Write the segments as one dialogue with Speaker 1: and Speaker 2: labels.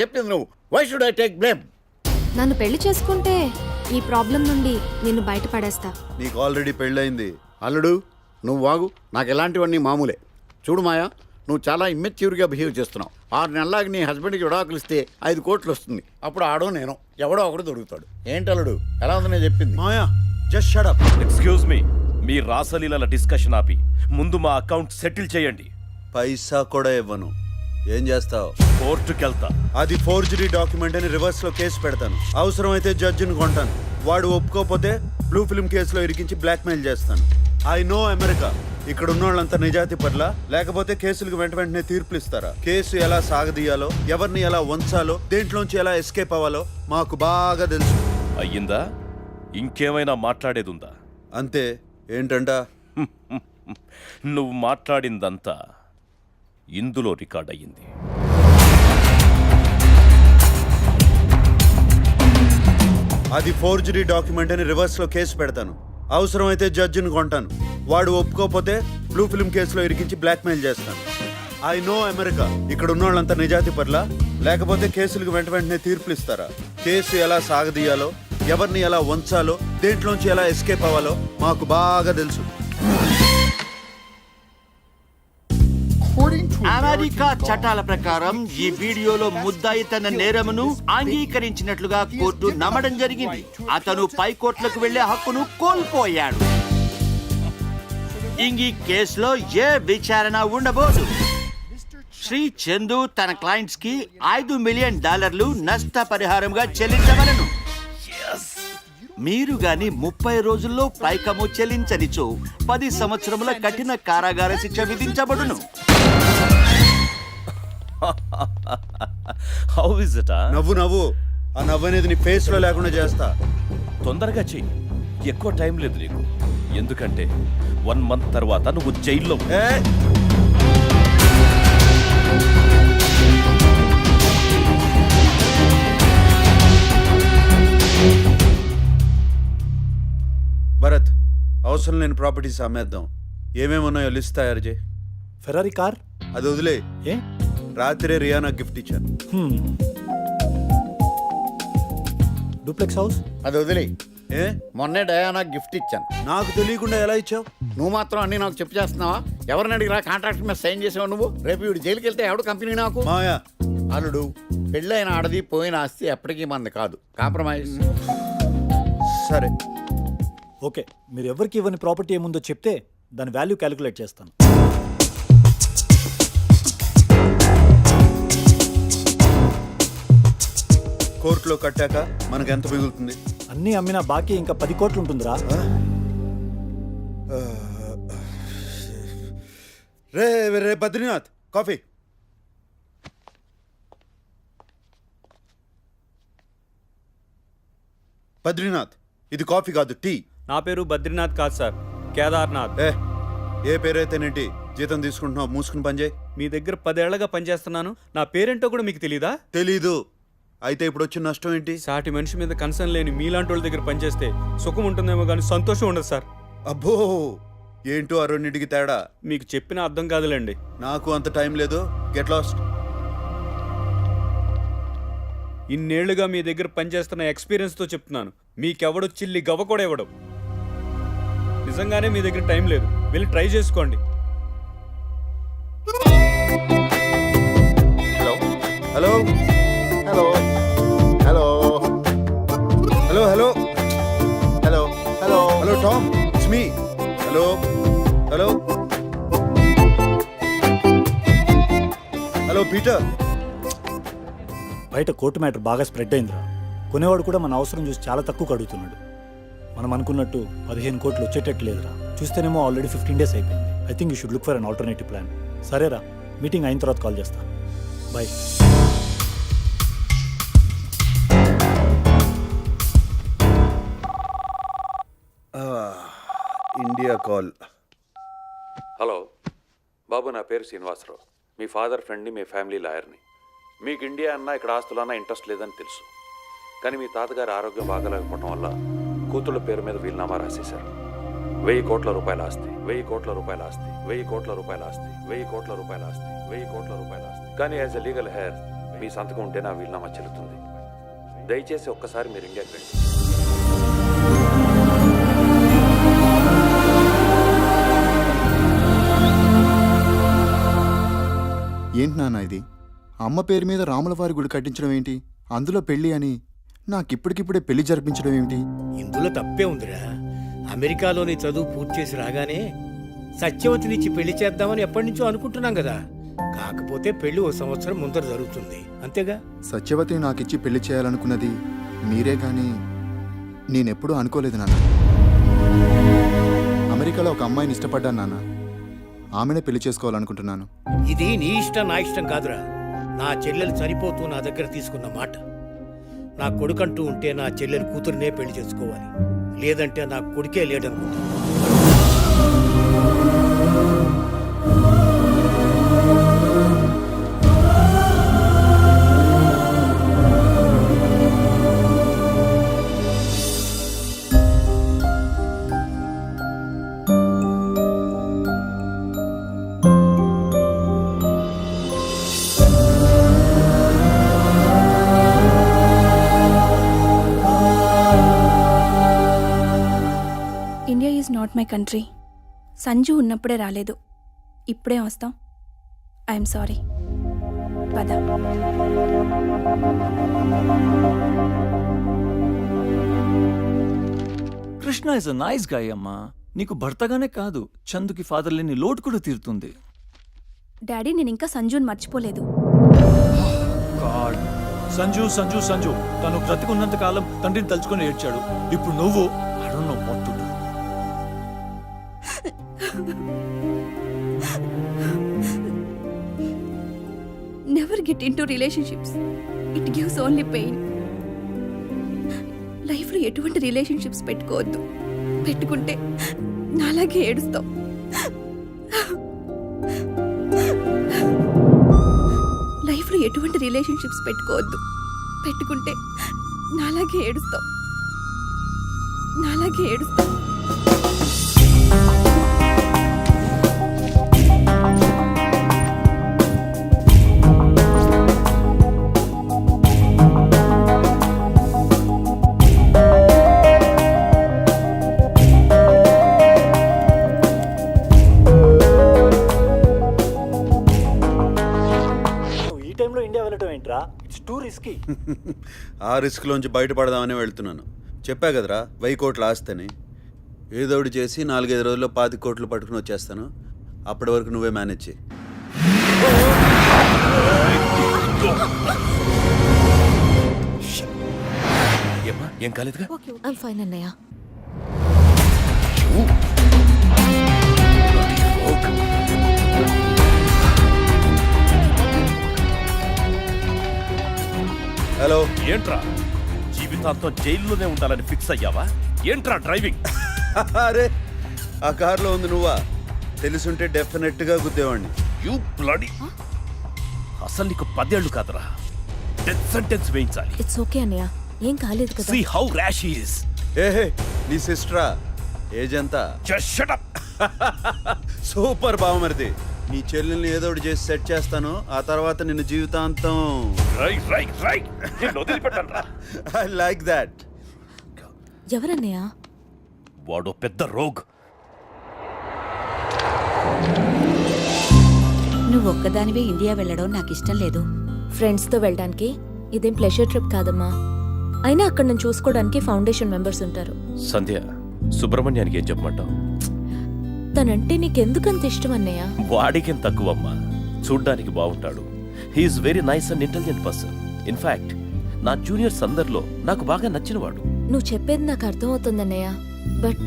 Speaker 1: చెప్పింది నువ్వు. Why should I take blame?
Speaker 2: నన్ను పెళ్లి చేసుకుంటే ఈ ప్రాబ్లం నుండి నిన్ను బయటపడేస్తా.
Speaker 3: నీకు ఆల్రెడీ పెళ్ళయింది.
Speaker 1: అల్లుడు నువ్వు వాగు, నాకు ఎలాంటివన్నీ మామూలే. చూడు మాయా, నువ్వు చాలా ఇమ్మెచ్యూర్గా బిహేవ్ చేస్తున్నావు. 6 నెలలాగా నీ హస్బెండ్కి విడాకులు ఇస్తే 5 కోట్లు వస్తుంది. అప్పుడు ఆడో నేను ఎవడో ఒకడు దొరుకుతాడు. ఏంటి అల్లుడు, ఎలా ఉంది నేను చెప్పింది?
Speaker 3: Maya just shut up.
Speaker 4: Excuse me, మీ రాసలీలల డిస్కషన్ ఆపి ముందు మా అకౌంట్ సెటిల్ చేయండి.
Speaker 3: పైసా కూడా ఇవ్వను. ఏం చేస్తావు?
Speaker 4: కోర్టుకెళ్తా.
Speaker 3: అది ఫోర్జరీ డాక్యుమెంట్ అని రివర్స్ లో కేసు పెడతాను. అవసరమైతే జడ్జిని కొంటాను. వాడు ఒప్పుకోకపోతే బ్లూ ఫిల్మ్ కేసులో ఇరికించి బ్లాక్మెయిల్ చేస్తాను. I know America. ఇక్కడ ఉన్న వాళ్ళంతా నిజాయితీ పట్ల, లేకపోతే కేసులకు వెంటనే తీర్పులు ఇస్తారా? కేసు ఎలా సాగదీయాలో, ఎవరిని ఎలా వంచాలో, దేంట్లోంచి ఎలా ఎస్కేప్ అవ్వాలో మాకు బాగా తెలుసు.
Speaker 4: అయ్యిందా? ఇంకేమైనా మాట్లాడేదుందా?
Speaker 3: అంతే. ఏంటంట?
Speaker 4: నువ్వు మాట్లాడిందంతా ఇందులో రికార్డ్ అయ్యింది.
Speaker 3: అది ఫోర్జరీ డాక్యుమెంట్ అని రివర్స్ లో కేసు పెడతాను. అవసరమైతే జడ్జిని కొంటాను. వాడు ఒప్పుకోకపోతే బ్లూ ఫిల్మ్ కేసులో ఇరికించి బ్లాక్మెయిల్ చేస్తాను. I know America. ఇక్కడ ఉన్న వాళ్ళంతా నిజాయితీ పట్ల, లేకపోతే కేసులకు వెంటనే తీర్పులు ఇస్తారా? కేసు ఎలా సాగదీయాలో, ఎవరిని ఎలా వంచాలో, దేంట్లోంచి ఎలా ఎస్కేప్ అవ్వాలో మాకు బాగా తెలుసు.
Speaker 5: అమెరికా చట్టాల ప్రకారం ఈ వీడియోలో ముద్దాయి తన నేరమును అంగీకరించినట్లుగా కోర్టు నమ్మడం జరిగింది. అతను పైకోర్టులకు వెళ్లే హక్కును కోల్పోయాడు. ఈ కేసులో ఏ విచారణ ఉండబోదు. శ్రీ చందు తన క్లయింట్స్ కి $5 మిలియన్ నష్టపరిహారంగా చెల్లించవలను. మీరు గాని 30 రోజుల్లో పైకము చెల్లించనిచో 10 సంవత్సరముల కఠిన కారాగార శిక్ష విధించబడును.
Speaker 4: How is it?
Speaker 3: నవ్వు నవ్వు. ఆ నవ్వు అనేది నీ ఫేస్ లో లేకుండా చేస్తా.
Speaker 4: తొందరగా చెయ్యి, ఎక్కువ టైం లేదు నీకు. ఎందుకంటే 1 మంత్ తర్వాత నువ్వు జైల్లో.
Speaker 3: భరత్, అవసరం లేని ప్రాపర్టీస్ అమ్మేద్దాం. ఏమేమున్నాయో లిస్ట్ తయారు చేయి.
Speaker 6: ఫెరారీ కార్
Speaker 3: అది వదిలే.
Speaker 6: ఏ
Speaker 3: రాత్రే రియానా గిఫ్ట్ ఇచ్చాను.
Speaker 6: డూప్లెక్స్ హౌస్
Speaker 1: అది వదిలే.
Speaker 3: ఏ
Speaker 1: మొన్నే డయానా గిఫ్ట్ ఇచ్చాను.
Speaker 3: నాకు తెలియకుండా ఎలా ఇచ్చావు?
Speaker 1: నువ్వు మాత్రం అన్ని నాకు చెప్పు చేస్తున్నావా? ఎవరిని అడిగిరా కాంట్రాక్ట్ మీద సైన్ చేసావు నువ్వు? రేపు వీడు జైలుకి వెళ్తే ఎవడు కంపెనీ నాకు?
Speaker 3: మాయా,
Speaker 1: అల్లుడు, పెళ్ళైన ఆడది పోయిన ఆస్తి ఎప్పటికీ మంది కాదు. కాంప్రమైజ్.
Speaker 3: సరే
Speaker 6: ఓకే. మీరు ఎవరికి ఇవ్వని ప్రాపర్టీ ఏముందో చెప్తే దాని వాల్యూ క్యాలిక్యులేట్ చేస్తాను.
Speaker 3: కోర్టులో కట్టాక మనకు ఎంత మిగులుతుంది?
Speaker 6: అన్నీ అమ్మినా బాకీ ఇంకా 10 కోట్లు ఉంటుందిరా.
Speaker 3: రే రే బద్రీనాథ్, కాఫీ. బద్రీనాథ్, ఇది కాఫీ కాదు, టీ.
Speaker 7: నా పేరు బద్రీనాథ్ కాదు సార్, కేదార్నాథ్.
Speaker 3: ఏ పేరైతేనేంటి? జీతం తీసుకుంటున్నావు, మూసుకుని పనిచేయి.
Speaker 7: మీ దగ్గర 10 ఏళ్లగా పనిచేస్తున్నాను. నా పేరేంటో కూడా మీకు తెలీదా?
Speaker 3: తెలీదు. అయితే ఇప్పుడు వచ్చిన నష్టం ఏంటి?
Speaker 7: సాటి మనిషి మీద కన్సర్న్ లేని మీలాంటి వాళ్ళ దగ్గర పనిచేస్తే సుఖం ఉంటుందేమో కానీ సంతోషం ఉండదు సార్.
Speaker 3: అబ్బో, ఏంటో ఆ రెండింటికి తేడా?
Speaker 7: మీకు చెప్పిన అర్థం కాదులేండి.
Speaker 3: నాకు అంత టైం లేదు. Get lost.
Speaker 7: ఇన్నేళ్లుగా మీ దగ్గర పనిచేస్తున్న ఎక్స్పీరియన్స్తో చెప్తున్నాను, మీకెవడు చిల్లి గవ్వ కూడా ఇవ్వడం. నిజంగానే మీ దగ్గర టైం లేదు, వెళ్ళి ట్రై చేసుకోండి.
Speaker 3: Hello
Speaker 1: hello hello
Speaker 3: hello hello
Speaker 1: hello hello
Speaker 3: hello Tom, it's me. Hello hello hello Peter.
Speaker 6: బయట కోర్టు మ్యాటర్ బాగా స్ప్రెడ్ అయిందిరా. కొనేవాడు కూడా మన అవసరం చూసి చాలా తక్కువ అడుగుతున్నాడు. మనం అనుకున్నట్టు 15 కోట్లు వచ్చేటట్టు లేదురా. చూస్తేనేమో ఆల్రెడీ 15 డేస్ అయిపోయింది. I think you should look for an alternative plan. సరేరా, మీటింగ్ అయిన తర్వాత కాల్ చేస్తా. బాయ్.
Speaker 3: India call.
Speaker 8: హలో బాబు, నా పేరు శ్రీనివాసరావు. మీ ఫాదర్ ఫ్రెండ్ని, మీ ఫ్యామిలీ లాయర్ని. మీకు ఇండియా అన్నా ఇక్కడ ఆస్తులన్నా ఇంట్రెస్ట్ లేదని తెలుసు. కానీ మీ తాతగారి ఆరోగ్యం బాగలేకపోవడం వల్ల కూతుళ్ళ పేరు మీద వీలునామా రాసేశారు. 1000 కోట్ల రూపాయల ఆస్తి, 1000 కోట్ల రూపాయల ఆస్తి, 1000 కోట్ల రూపాయల ఆస్తి, 1000 కోట్ల రూపాయల ఆస్తి, 1000 కోట్ల రూపాయల ఆస్తి. కానీ యాజ్ ఎ లీగల్ హెయిర్ మీ సంతకం ఉంటే నా వీలునామా చెల్లుతుంది. దయచేసి ఒక్కసారి మీరు ఇండియాకి రండి.
Speaker 9: ఏంటి నాన్న ఇది? అమ్మ పేరు మీద రాములవారి గుడి కట్టించడం ఏంటి? అందులో పెళ్లి అని నాకిప్పటికిప్పుడే పెళ్లి జరిపించడం ఏమిటి?
Speaker 10: ఇందులో తప్పే ఉందిరా. అమెరికాలోని చదువు పూర్తి చేసి రాగానే సత్యవతినిచ్చి పెళ్లి చేద్దామని ఎప్పటి నుంచో అనుకుంటున్నాం కదా. కాకపోతే పెళ్లి ఓ సంవత్సరం ముందర జరుగుతుంది, అంతేగా.
Speaker 9: సత్యవతిని నాకిచ్చి పెళ్లి చేయాలనుకున్నది మీరే గాని నేనెప్పుడూ అనుకోలేదు నాన్న. అమెరికాలో ఒక అమ్మాయిని ఇష్టపడ్డాను నాన్న. ఆమెనే పెళ్లి చేసుకోవాలనుకుంటున్నాను.
Speaker 10: ఇది నీ ఇష్టం నా ఇష్టం కాదురా. నా చెల్లెలు చనిపోతూ నా దగ్గర తీసుకున్న మాట. నా కొడుకంటూ ఉంటే నా చెల్లెలు కూతురునే పెళ్లి చేసుకోవాలి, లేదంటే నా కొడుకే లేడనుకుంటా.
Speaker 2: India is not my country. Sanju ఉన్నప్పుడే రాలేదు, ఇప్పుడే వస్తాం. I'm sorry. పద.
Speaker 11: Krishna is a nice guy అమ్మా. నీకు భర్తగానే కాదు, చందుకి ఫాదర్ లేని లోటు కూడా తీరుతుంది.
Speaker 2: డాడీ, నేను ఇంకా సంజుని మర్చిపోలేదు.
Speaker 11: గాడ్, సంజు సంజు సంజు తను బ్రతికున్నంత కాలం తండ్రిని తలుచుకొని ఏడ్చాడు. ఇప్పుడు నువ్వు I don't know what to do.
Speaker 2: Never get in to relationships. It gives only pain. లైఫ్లో ఎటువంటి రిలేషన్షిప్స్ పెట్టుకోవద్దు. పెట్టుకుంటే నాలాగే ఏడుస్తావు. లైఫ్లో ఎటువంటి రిలేషన్షిప్స్ పెట్టుకోవద్దు. పెట్టుకుంటే నాలాగే ఏడుస్తావు. నాలాగే ఏడుస్తావు.
Speaker 6: ఈ టైంలో ఇండియా వెళ్ళటం ఏంట్రా? It's two risky.
Speaker 3: ఆ రిస్క్లోంచి బయటపడదామని వెళ్తున్నాను. చెప్పా కదరా 1000 కోట్ల ఆస్తని. ఏదోటి చేసి 4-5 రోజుల్లో 25 కోట్లు పట్టుకుని వచ్చేస్తాను. అప్పటి వరకు నువ్వే మేనేజ్ చేయి.
Speaker 4: ఏమ్మా, ఏం కాలేదుగా?
Speaker 2: ఐమ్ ఫైన్ అన్నయ్య.
Speaker 3: హలో.
Speaker 4: ఏంట్రా జీవితాంతం జైల్లోనే ఉండాలని ఫిక్స్ అయ్యావా? ఏంట్రా డ్రైవింగ్?
Speaker 3: అరే, ఆ కార్లో ఉంది నువ్వా? తెలుసుంటే డెఫినెట్గా గుద్దేవాడిని.
Speaker 4: You bloody! అసలు నీకు 10 ఏళ్ళు కాదురా, డెత్ సెంటెన్స్ వేయించాలి.
Speaker 2: ఇట్స్ ఓకే అన్నయ్య, ఏం కాలేదు కదా.
Speaker 4: See how rash he is.
Speaker 3: ఏహే, నీ సిస్టరా? ఏజ్ ఎంత?
Speaker 4: Just shut up.
Speaker 3: సూపర్ బావమరిది. నీ చెల్లెల్ని ఏదో ఒకటి చేసి సెట్ చేస్తాను. ఆ తర్వాత నిన్ను జీవితాంతం.
Speaker 4: Right right right. నేను వదిలిపెట్టనురా.
Speaker 3: I like that.
Speaker 2: ఎవరన్నయ్య?
Speaker 4: వాడు పెద్ద రోగ్.
Speaker 2: నువ్వు ఒక్కదానివే ఇండియా వెళ్ళడం నాకు ఇష్టం లేదు. ఫ్రెండ్స్తో వెళ్ళడానికి ఇదేం ప్లెజర్ ట్రిప్ కాదమ్మా. అయినా అక్కడ నన్ను చూసుకోవడానికి ఫౌండేషన్ మెంబర్స్ ఉంటారు.
Speaker 4: సంధ్య, సుబ్రహ్మణ్యానికి ఏం చెప్పమంటావు?
Speaker 2: తనంటే నీకెందుకంత ఇష్టం అన్నయ్య?
Speaker 4: వాడికేం తక్కువమ్మా, చూడ్డానికి బాగుంటాడు. He is very nice and intelligent person. In fact నా జూనియర్స్ అందరిలో నాకు బాగా నచ్చినవాడు.
Speaker 2: నువ్వు చెప్పేది నాకు అర్థమవుతుందన్నయ్య, బట్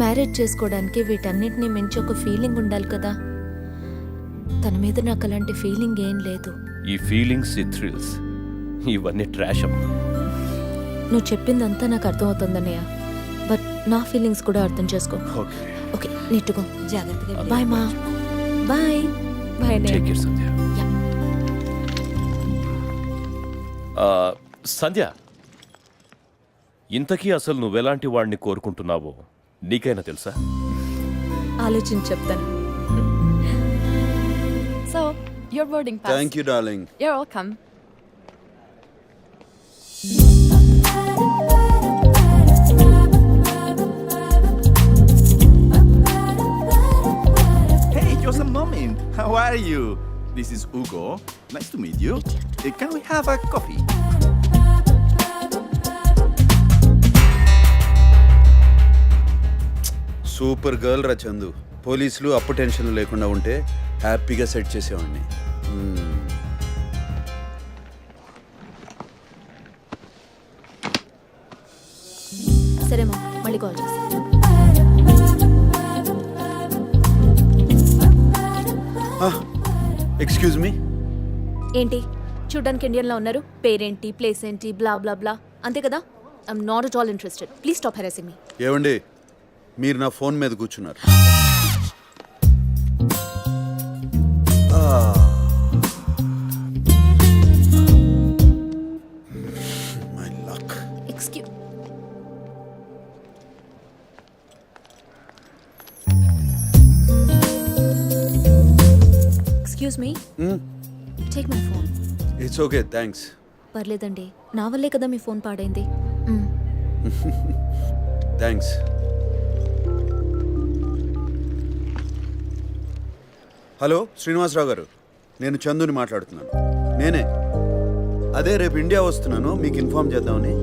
Speaker 2: మ్యారేజ్ చేసుకోవడానికి వీటన్నిటిని మించి ఒక ఫీలింగ్ ఉండాలి కదా. తన మీద నాకు అలాంటి ఫీలింగ్ ఏం లేదు.
Speaker 4: ఈ ఫీలింగ్స్, ఈ థ్రిల్స్, ఇవన్నీ ట్రాష్ అమ్మా.
Speaker 2: నువ్వు చెప్పిందంతా నాకు అర్థమవుతుందన్నయ్య, బట్ నా ఫీలింగ్స్ కూడా అర్థం చేసుకో.
Speaker 4: ఓకే
Speaker 2: ఓకే, నీట్టుకో. జాగ్రత్తగా. బాయ్ మా. Bye bye.
Speaker 4: Take care Sandhya. Sandhya, ఇంతకీ అసలు నువ్వెలాంటి వాడిని కోరుకుంటున్నావో నీకైనా తెలుసా?
Speaker 2: ఆలోచించి చెప్తాను.
Speaker 12: So, your boarding pass.
Speaker 3: Thank you darling.
Speaker 12: You're welcome. Nice to meet you. Can we have a coffee?
Speaker 3: Super girl రా చందు. పోలీసులు అప్పు టెన్షన్ లేకుండా ఉంటే హ్యాపీగా సెట్ చేసేవాడిని.
Speaker 2: సరే మా మళ్ళీ కాల్ చేస్తాను.
Speaker 3: Excuse me.
Speaker 2: ఏంటి చూడ్డానికి ఇండియన్లో ఉన్నారు? పేరేంటి, ప్లేస్ ఏంటి, బ్లా బ్లా బ్లా, అంతే కదా? I'm not at all interested. Please stop harassing me.
Speaker 3: ఏమండి, మీరు నా ఫోన్ మీద కూర్చున్నారు. My luck.
Speaker 2: Excuse me, take my phone.
Speaker 3: It's okay, thanks.
Speaker 2: పర్లేదండి, నా వల్లే కదా మీ ఫోన్ పాడైంది.
Speaker 3: థ్యాంక్స్. హలో శ్రీనివాసరావు గారు, నేను చందుని మాట్లాడుతున్నాను. నేనే. అదే రేపు ఇండియా వస్తున్నాను, మీకు ఇన్ఫార్మ్ చేద్దామని.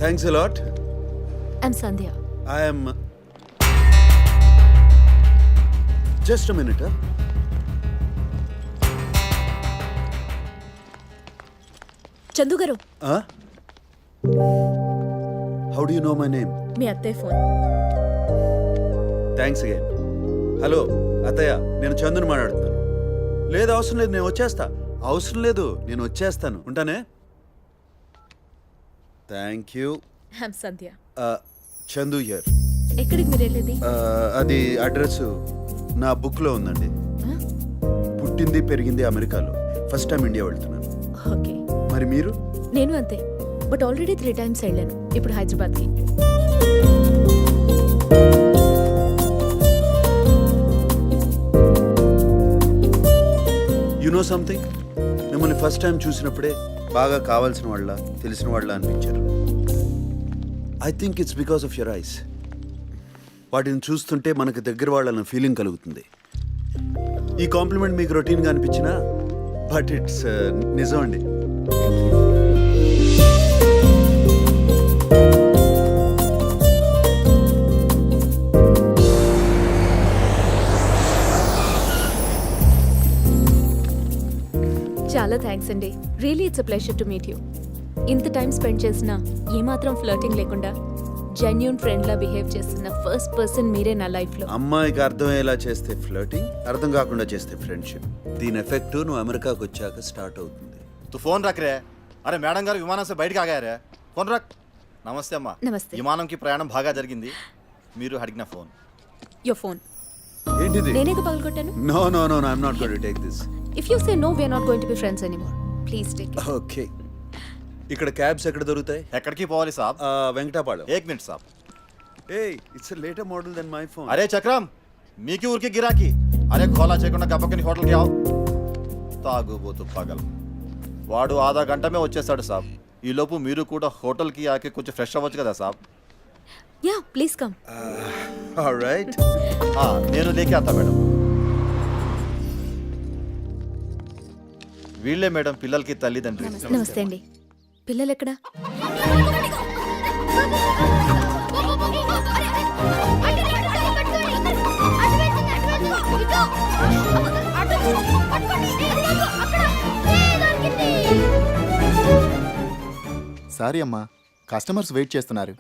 Speaker 3: Thanks a lot.
Speaker 2: I'm Sandhya.
Speaker 3: I'm just minute.
Speaker 2: Chandu garu,
Speaker 3: how do you know my name?
Speaker 2: మీ అత్తయ్య ఫోన్.
Speaker 3: Thanks again. హలో అత్తయ్య, నేను చందుని మాట్లాడుతున్నాను. లేదు అవసరం లేదు, నేను వచ్చేస్తా. అవసరం లేదు, నేను వచ్చేస్తాను. ఉంటానే. Thank you.
Speaker 2: I'm Sandhya.
Speaker 3: Chandu here.
Speaker 2: ఎక్కడికి మీరు వెళ్ళేది?
Speaker 3: అది అడ్రస్ నా బుక్లో ఉందండి. పుట్టింది పెరిగింది అమెరికాలో, ఫస్ట్ టైం ఇండియా వెళ్తున్నాను.
Speaker 2: ఓకే.
Speaker 3: మరి మీరు?
Speaker 2: నేను అంతే, బట్ ఆల్రెడీ 3 times వెళ్ళాను. ఇప్పుడు హైదరాబాద్కి.
Speaker 3: యు నో సంథింగ్, మిమ్మల్ని ఫస్ట్ టైం చూసినప్పుడే బాగా కావాల్సిన వాళ్ళ, తెలిసిన వాళ్ళ అనిపించారు. I think it's because of your eyes. వాటిని చూస్తుంటే మనకు దగ్గర వాళ్ళన్న ఫీలింగ్ కలుగుతుంది. ఈ కాంప్లిమెంట్ మీకు రొటీన్గా అనిపించినా, బట్ ఇట్స్ నిజం అండి.
Speaker 2: చాలా థ్యాంక్స్ అండి. Really it's a pleasure to meet you. ఇంత టైం స్పెండ్ చేసినా ఏమాత్రం ఫ్లర్టింగ్ లేకుండా జెన్యూన్ ఫ్రెండ్లా బిహేవ్ చేస్తున్న ఫస్ట్ పర్సన్ మీరే నా లైఫ్లో.
Speaker 3: అమ్మాయికి అర్థమయ్యేలా చేస్తే ఫ్లర్టింగ్, అర్థం కాకుండా చేస్తే ఫ్రెండ్షిప్. దీని ఎఫెక్ట్ నువ్వు అమెరికాకు వచ్చాక స్టార్ట్ అవుతుంది.
Speaker 13: तू फोन रख रे. अरे मैडम गाరు విమానం से బయటికి ఆగారు రే. ఫోన్ రక్. నమస్తే అమ్మా.
Speaker 2: నమస్తే.
Speaker 13: విమానంకి ప్రయాణం బాగా జరిగింది. మీరు అడిగిన ఫోన్.
Speaker 2: Your phone.
Speaker 3: ఏంటిది?
Speaker 2: నేనేగా పగలగొట్టాను.
Speaker 3: No no no, I'm not going to take this.
Speaker 2: If you say no, we are not going to be friends anymore. Please take it.
Speaker 3: Okay. ఇక్కడ క్యాబ్స్ ఎక్కడ దొరుకుతాయి?
Speaker 13: ఎక్కడికి పోవాలి సాబ్?
Speaker 3: వెంకటాపాళెం.
Speaker 13: 1 మినిట్ సాబ్.
Speaker 3: ఏయ్, it's a later model then my phone.
Speaker 13: అరే చక్రం, మీకి ఊరికి గిరాకీ. అరే గోలా చేయకుండా గబ్బకని హోటల్కి ఆవు. తాగుబోతు పగల్. వాడు ఆधा గంట మే వచ్చేస్తాడు సాబ్. ఈ లోపు మీరు కూడా హోటల్కి ఆకి కొంచెం ఫ్రెష్ అవ్వచ్చు కదా సాబ్.
Speaker 2: Yeah please come.
Speaker 3: ఆల్రైట్.
Speaker 13: నేను లేకే ఆతా మేడం. వీళ్ళే మేడం పిల్లలకి తల్లిదండ్రి.
Speaker 2: నమస్తే అండి. పిల్లలు ఎక్కడ?
Speaker 9: సారీ అమ్మా, కస్టమర్స్ వెయిట్ చేస్తున్నారు.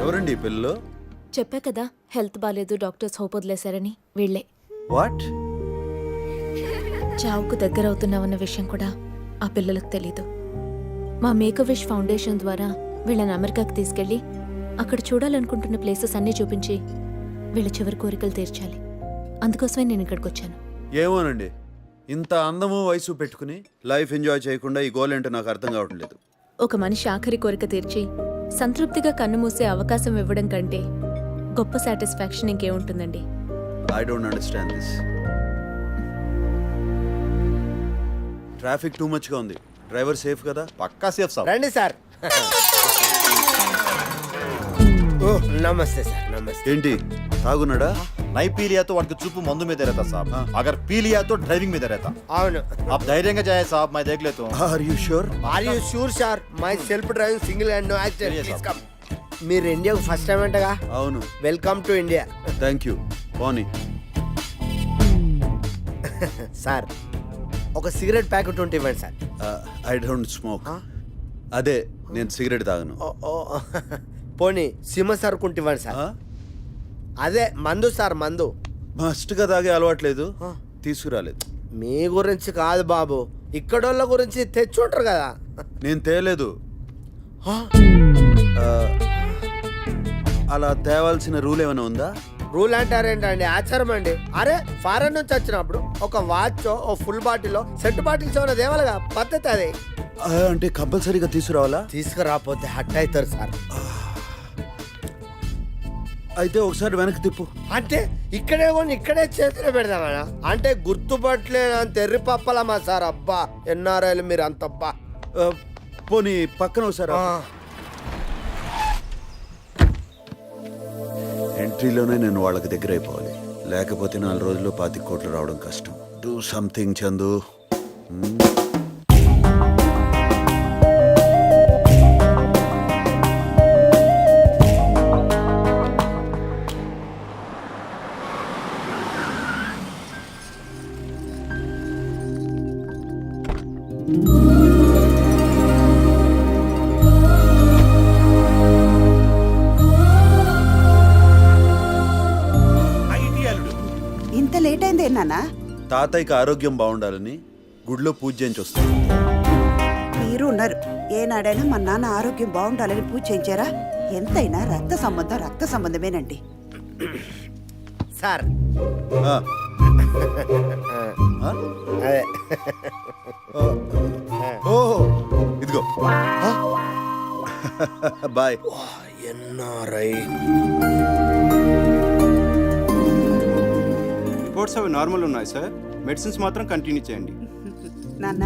Speaker 3: ఎవరండి ఈ పిల్లలు?
Speaker 2: చెప్పా కదా, హెల్త్ బాగాలేదు, డాక్టర్స్ హోప్ వదిలేశారని. వీళ్ళే.
Speaker 3: వాట్?
Speaker 2: చావుకు దగ్గర అవుతున్నామన్న విషయం కూడా ఆ పిల్లలకు తెలీదు. మా మేక్ విష్ ఫౌండేషన్ ద్వారా వీళ్ళని అమెరికాకి తీసుకెళ్ళి అక్కడ చూడాలనుకుంటున్న ప్లేసెస్ అన్నీ చూపించి వీళ్ళ చివరి కోరికలు తీర్చాలి. అందుకోసమే నేను ఇక్కడికి వచ్చాను.
Speaker 3: ఏమోనండి, ఇంత అందము వయసు పెట్టుకుని లైఫ్ ఎంజాయ్ చేయకుండా ఈ గోల్ ఏంటో నాకు అర్థం కావటం లేదు.
Speaker 2: ఒక మనిషి ఆఖరి కోరిక తీర్చి సంతృప్తిగా కన్ను మూసే అవకాశం ఇవ్వడం కంటే గొప్ప సాటిస్ఫాక్షన్ ఇంకేముంటుందండి?
Speaker 3: I don't understand this. Traffic too మచ్గా ఉంది. డ్రైవర్ సేఫ్ కదా?
Speaker 13: పక్కా సేఫ్ సాబ్.
Speaker 10: రండి సార్. ఓ నమస్తే సార్. నమస్తే.
Speaker 3: ఏంటి తాగున్నాడా?
Speaker 13: నై पी लिया तो वाడికి చూపు మందు మీద रहता साहब. अगर पी लिया तो ड्राइविंग మీద रहता.
Speaker 10: అవును.
Speaker 13: आप धैर्य जाए साहब, मैं देख लेता हूँ.
Speaker 3: Are you sure?
Speaker 10: Are you sure sir? My self driving single and no accident.
Speaker 13: Yes, sir.
Speaker 10: Please come. మీరు ఇండియాకు ఫస్ట్ టైం అంటగా?
Speaker 3: అవును.
Speaker 10: Welcome to India.
Speaker 3: Thank you. పోనీ.
Speaker 10: సార్ ఒక సిగరెట్ ప్యాకెట్ ఉంటే ఇవ్వండి సార్.
Speaker 3: I don't smoke. అదే నేను సిగరెట్ తాగను.
Speaker 10: పోనీ సిమ సరుకుంటే ఇవ్వండి సార్. అదే మందు సార్, మందు.
Speaker 3: మస్ట్గా తాగే అలవాట్లేదు, తీసుకురాలేదు.
Speaker 10: మీ గురించి కాదు బాబు, ఇక్కడోళ్ళ గురించి తెచ్చుంటారు కదా.
Speaker 3: నేను తేలేదు. అలా తేవాల్సిన రూల్ ఏమైనా ఉందా?
Speaker 10: రూల్ అంటారేంటండి, ఆచారం అండి. అరే ఫారెన్ నుంచి వచ్చినప్పుడు ఒక వాచ్, ఓ ఫుల్ బాటిల్, సెట్ బాటిల్స్ ఏమైనా దేవాలిగా, పద్ధతి అది.
Speaker 3: అంటే కంపల్సరీగా తీసుకురావాలా?
Speaker 10: తీసుకురాకపోతే హట్ అవుతారు సార్.
Speaker 3: అయితే ఒకసారి వెనక్కి తిప్పు.
Speaker 10: అంటే ఇక్కడే కొని ఇక్కడే చేతిలో పెడదామా? అంటే గుర్తుపట్టలేనంత ఎర్రి పప్పలమ్మా సార్. అబ్బా ఎన్ఆర్ఐలు మీరు అంతబ్బా.
Speaker 3: పోనీ పక్కన ఒకసారి. ఎంట్రీలోనే నేను వాళ్ళకి దగ్గర అయిపోవాలి, లేకపోతే 4 రోజుల్లో 25 కోట్లు రావడం కష్టం. Do something Chandu.
Speaker 14: ఇంత లేట్ అయిందే నాన్న?
Speaker 3: తాతయ్యకి ఆరోగ్యం బాగుండాలని గుడిలో పూజ చేయించి వస్తాను.
Speaker 14: మీరు ఉన్నారు, ఏనాడైనా మా నాన్న ఆరోగ్యం బాగుండాలని పూజ చేయించారా? ఎంతైనా రక్త సంబంధమేనండి.
Speaker 10: సార్
Speaker 3: అదే ఓహో ఇదిగో. బాయ్.
Speaker 10: ఎన్ఆర్ఐ
Speaker 7: రిపోర్ట్స్ అవి నార్మల్ ఉన్నాయి సార్, మెడిసిన్స్ మాత్రం కంటిన్యూ చేయండి.
Speaker 14: నాన్న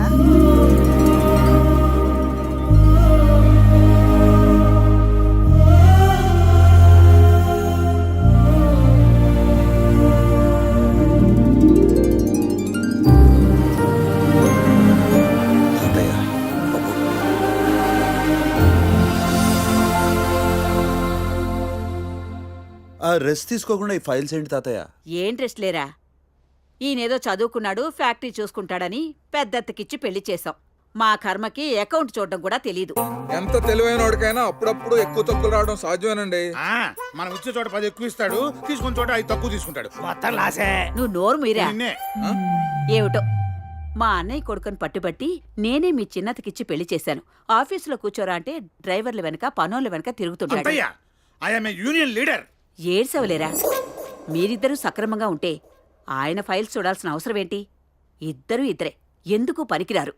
Speaker 3: రెస్ట్ తీసుకోకుండా ఈ ఫైల్స్ ఏంటి తాతయ్య?
Speaker 14: ఏం రెస్ట్ లేరా? ఈయనేదో చదువుకున్నాడు, ఫ్యాక్టరీ చూసుకుంటాడని పెద్దత్తకిచ్చి పెళ్లి చేశాం. మా కర్మకి అకౌంట్ చూడడం కూడా తెలీదు.
Speaker 11: ఎంత తెలివైన వాడికైనా అప్పుడప్పుడు ఎక్కువ తక్కువ రావడం సహజమేనండి.
Speaker 1: మనం ఇచ్చే చోట 10 ఎక్కువ ఇస్తాడు, తీసుకున్న చోట 5 తక్కువ తీసుకుంటాడు.
Speaker 10: మొత్తం లాసే.
Speaker 14: నువ్వు నోరు మీరా. ఏమిటో మా అన్నయ్య కొడుకుని పట్టుబట్టి నేనే మీ చిన్నతకిచ్చి పెళ్లి చేశాను. ఆఫీసులో కూర్చోరా అంటే డ్రైవర్ల వెనక పనోళ్ళ వెనక తిరుగుతుంటాడు.
Speaker 1: Union leader.
Speaker 14: ఏడ్సవలేరా? మీరిద్దరూ సక్రమంగా ఉంటే ఆయన ఫైల్స్ చూడాల్సిన అవసరం ఏంటి? ఇద్దరే ఎందుకు పనికిరారు.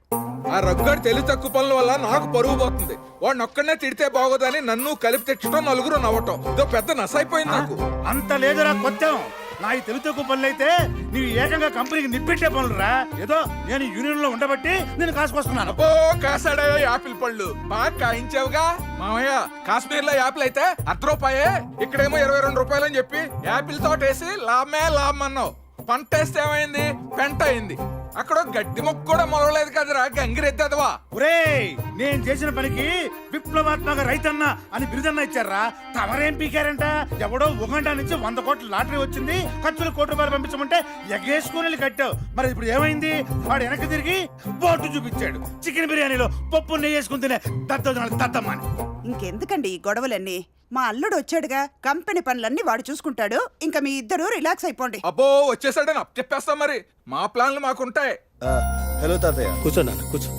Speaker 11: ఆ రగ్గాడు తెలివి తక్కువ పనుల వల్ల నాకు పరువు పోతుంది. వాడిని ఒక్కడనే తిడితే బాగోదని నన్ను కలిపి తెచ్చడం, నలుగురు నవ్వటం, ఇదో పెద్ద నసైపోయింది నాకు.
Speaker 1: అంత లేదురా కొత్తం. నా ఈ తెలుగు తక్కువ పనులైతే నీవు ఏకంగా కంపెనీకి నిప్పెట్టే పనులురా. ఏదో నేను యూనియన్ లో ఉండబట్టి నేను కాసుకొస్తున్నాను.
Speaker 11: అబ్బో కాసాడే యాపిల్ పళ్ళు బాగా కాయించావుగా మామయ్య. కాశ్మీర్ లో యాపిల్ అయితే ₹1. ఇక్కడేమో 22 రూపాయలని చెప్పి యాపిల్ తోటేసి లాభం అన్నావు. పంట వేస్తే ఏమైంది? పెంట అయింది. అక్కడ గడ్డి మొక్క కూడా మొలవలేదు కదరా గంగిరెద్దవా.
Speaker 1: ఒరేయ్, నేను చేసిన పనికి విప్లవాత్మక రైతన్న అని బిరుదన్న ఇచ్చారా. తమరేం పీకారంట? ఎవడో 1 నుంచి 100 కోట్ల లాటరీ వచ్చింది, ఖర్చులు ₹1 పంపించమంటే ఎగేసుకుని కట్టావు. మరి ఇప్పుడు ఏమైంది? వాడు వెనక్కి తిరిగి బోటు చూపించాడు. చికెన్ బిర్యానీలో పప్పు నెయ్యి వేసుకుని తినే దద్దమ్మని.
Speaker 14: ఇంకెందుకండి ఈ గొడవలన్నీ? మా అల్లుడు వచ్చాడుగా, కంపెనీ పనులన్నీ వాడు చూసుకుంటాడు. ఇంకా మీ ఇద్దరు రిలాక్స్ అయిపోండి.
Speaker 11: అబ్బో వచ్చేసాడని అప్ చెప్పేస్తాం. మరి మా ప్లాన్లు మాకుంటాయి.
Speaker 3: హలో తాతయ్య.
Speaker 10: కూర్చో నాన్న, కూర్చో.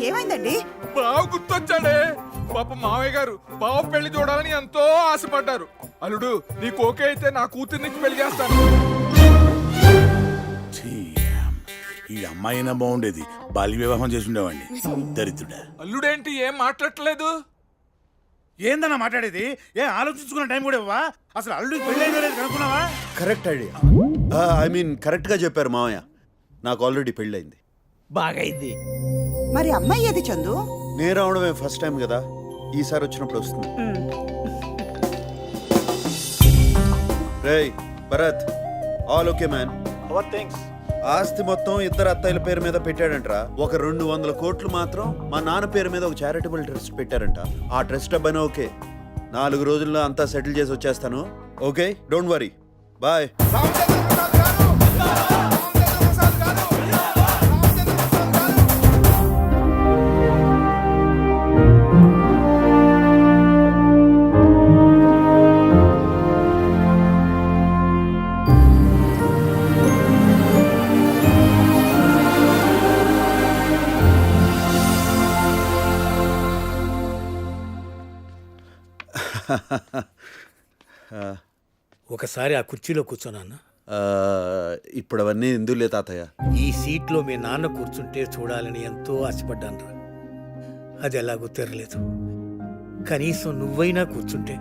Speaker 14: ఏమైందండి?
Speaker 11: బావ గుర్తొచ్చాడే. పాప మావయ్య గారు బావ పెళ్లి చూడాలని ఎంతో ఆశపడ్డారు. అల్లుడు నీకు ఓకే అయితే నా కూతుర్ని పెళ్లి చేస్తాను.
Speaker 12: ఈ అమ్మాయినా బాగుండేది, బాల్య వివాహం చేసి ఉండేవాడిని. దరిద్రుడా.
Speaker 11: అల్లుడేంటి ఏం మాట్లాడట్లేదు?
Speaker 12: ఏందన్నా మాట్లాడేది? ఏం ఆలోచించుకున్న టైం కూడా ఇవ్వవా? అసలు అల్లుడికి పెళ్ళైందో లేదు కనుక్కున్నావా?
Speaker 3: Correct idea. ఐ మీన్ కరెక్ట్గా చెప్పారు మామయ్య. నాకు ఆల్రెడీ పెళ్ళయింది.
Speaker 10: బాగైంది.
Speaker 14: మరి అమ్మాయి ఏది చందు?
Speaker 3: నేను రావడమే ఫస్ట్ టైం కదా, ఈసారి వచ్చినప్పుడు వస్తుంది. రేయ్ Bharat, all okay man.
Speaker 6: Our thanks.
Speaker 3: ఆస్తి మొత్తం ఇద్దరు అత్తయ్యల పేరు మీద పెట్టాడంట్రా. ఒక 200 కోట్లు మాత్రం మా నాన్న పేరు మీద ఒక చారిటబుల్ ట్రస్ట్ పెట్టారంట. ఆ ట్రస్ట్ డబ్బైనా ఓకే. 4 రోజుల్లో అంతా సెటిల్ చేసి వచ్చేస్తాను. Okay, don't worry. బాయ్.
Speaker 10: ఒకసారి ఆ కుర్చీలో కూర్చోనన్నా.
Speaker 3: ఇప్పుడు అవన్నీ ఎందులే తాతయ్య.
Speaker 10: ఈ సీట్లో మీ నాన్న కూర్చుంటే చూడాలని ఎంతో ఆశపడ్డాను. అది ఎలాగో తెరలేదు. కనీసం నువ్వైనా కూర్చుంటే.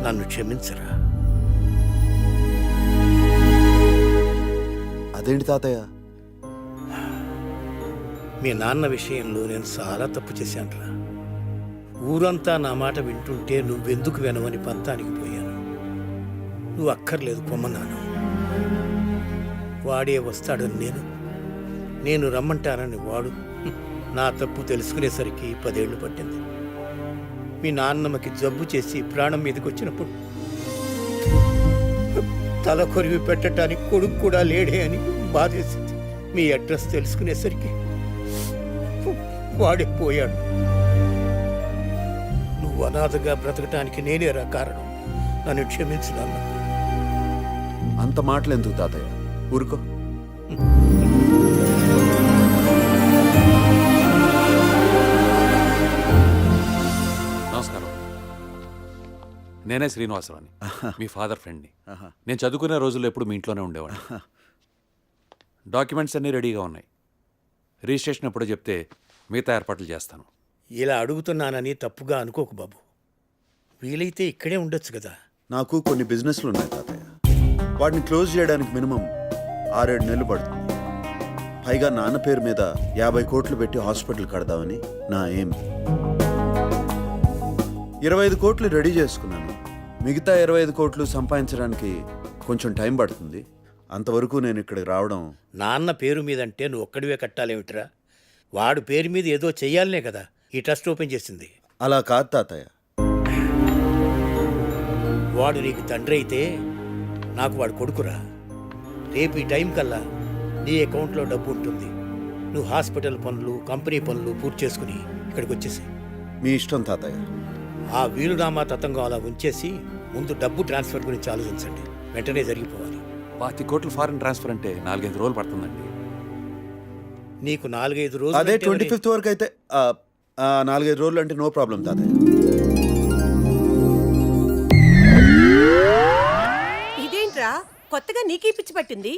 Speaker 10: నన్ను క్షమించరా.
Speaker 3: అదేంటి తాతయ్య?
Speaker 10: మీ నాన్న విషయంలో నేను చాలా తప్పు చేశానురా. ఊరంతా నా మాట వింటుంటే నువ్వెందుకు వినవని పంతానికి పోయాను. నువ్వు అక్కర్లేదు పొమ్మన్నాను. వాడే వస్తాడని నేను రమ్మంటానని వాడు. నా తప్పు తెలుసుకునేసరికి 10 ఏళ్ళు పట్టింది. మీ నాన్నమ్మకి జబ్బు చేసి ప్రాణం మీదకి వచ్చినప్పుడు తల కొరివి పెట్టడానికి కొడుకు కూడా లేడే అని బాధేసింది. మీ అడ్రస్ తెలుసుకునేసరికి వాడే పోయాడు. నువ్వు అనాథగా బ్రతకటానికి నేనేరా కారణం. నన్ను క్షమించు నాన్న.
Speaker 3: అంత మాటలు ఎందుకు తాతయ్య? ఊరుకో.
Speaker 8: నమస్కారం. నేనే శ్రీనివాసరావుని, మీ ఫాదర్ ఫ్రెండ్ని. నేను చదువుకునే రోజుల్లో ఎప్పుడు మీ ఇంట్లోనే ఉండేవాడిని. డాక్యుమెంట్స్ అన్నీ రెడీగా ఉన్నాయి. రిజిస్ట్రేషన్ ఎప్పుడో చెప్తే మిగతా ఏర్పాట్లు చేస్తాను.
Speaker 10: ఇలా అడుగుతున్నానని తప్పుగా అనుకోకు బాబు. వీలైతే ఇక్కడే ఉండొచ్చు కదా.
Speaker 3: నాకు కొన్ని బిజినెస్లు ఉన్నాయి తాతయ్య. వాటిని క్లోజ్ చేయడానికి మినిమం 6-7 నెలలు పడుతుంది. పైగా నాన్న పేరు మీద 50 కోట్లు పెట్టి హాస్పిటల్ కడదామని నా ఏం. 25 కోట్లు రెడీ చేసుకున్నాను. మిగతా 25 కోట్లు సంపాదించడానికి కొంచెం టైం పడుతుంది. అంతవరకు నేను ఇక్కడికి రావడం.
Speaker 10: నాన్న పేరు మీదంటే నువ్వు ఒక్కడివే కట్టాలేమిట్రా? వాడు పేరు మీద ఏదో చెయ్యాలనే కదా ఈ ట్రస్ట్ ఓపెన్ చేసింది.
Speaker 3: అలా కాదు తాతయ్య.
Speaker 10: వాడు నీకు తండ్రి అయితే నాకు వాడు కొడుకురా. రేపు ఈ టైం కల్లా నీ అకౌంట్లో డబ్బు ఉంటుంది. నువ్వు హాస్పిటల్ పనులు, కంపెనీ పనులు పూర్తి చేసుకుని ఇక్కడికి వచ్చేసి.
Speaker 3: మీ ఇష్టం తాతయ్య.
Speaker 10: ఆ వీలునామా తతంగం అలా ఉంచేసి ముందు డబ్బు ట్రాన్స్ఫర్ గురించి ఆలోచించండి. వెంటనే జరిగిపోవాలి.
Speaker 8: 25 కోట్లు ఫారెన్ ట్రాన్స్ఫర్ అంటే 4-5 రోజులు పడుతుందండి.
Speaker 10: నీకు 4-5 రోజులు
Speaker 3: అదే
Speaker 10: అంటే
Speaker 3: 25th వరకు అయితే 4-5 రోజులు అంటే నో ప్రాబ్లం తాతయ్య.
Speaker 14: ఇదేంట్రా కొత్తగా నీకే పిచ్చి పట్టింది?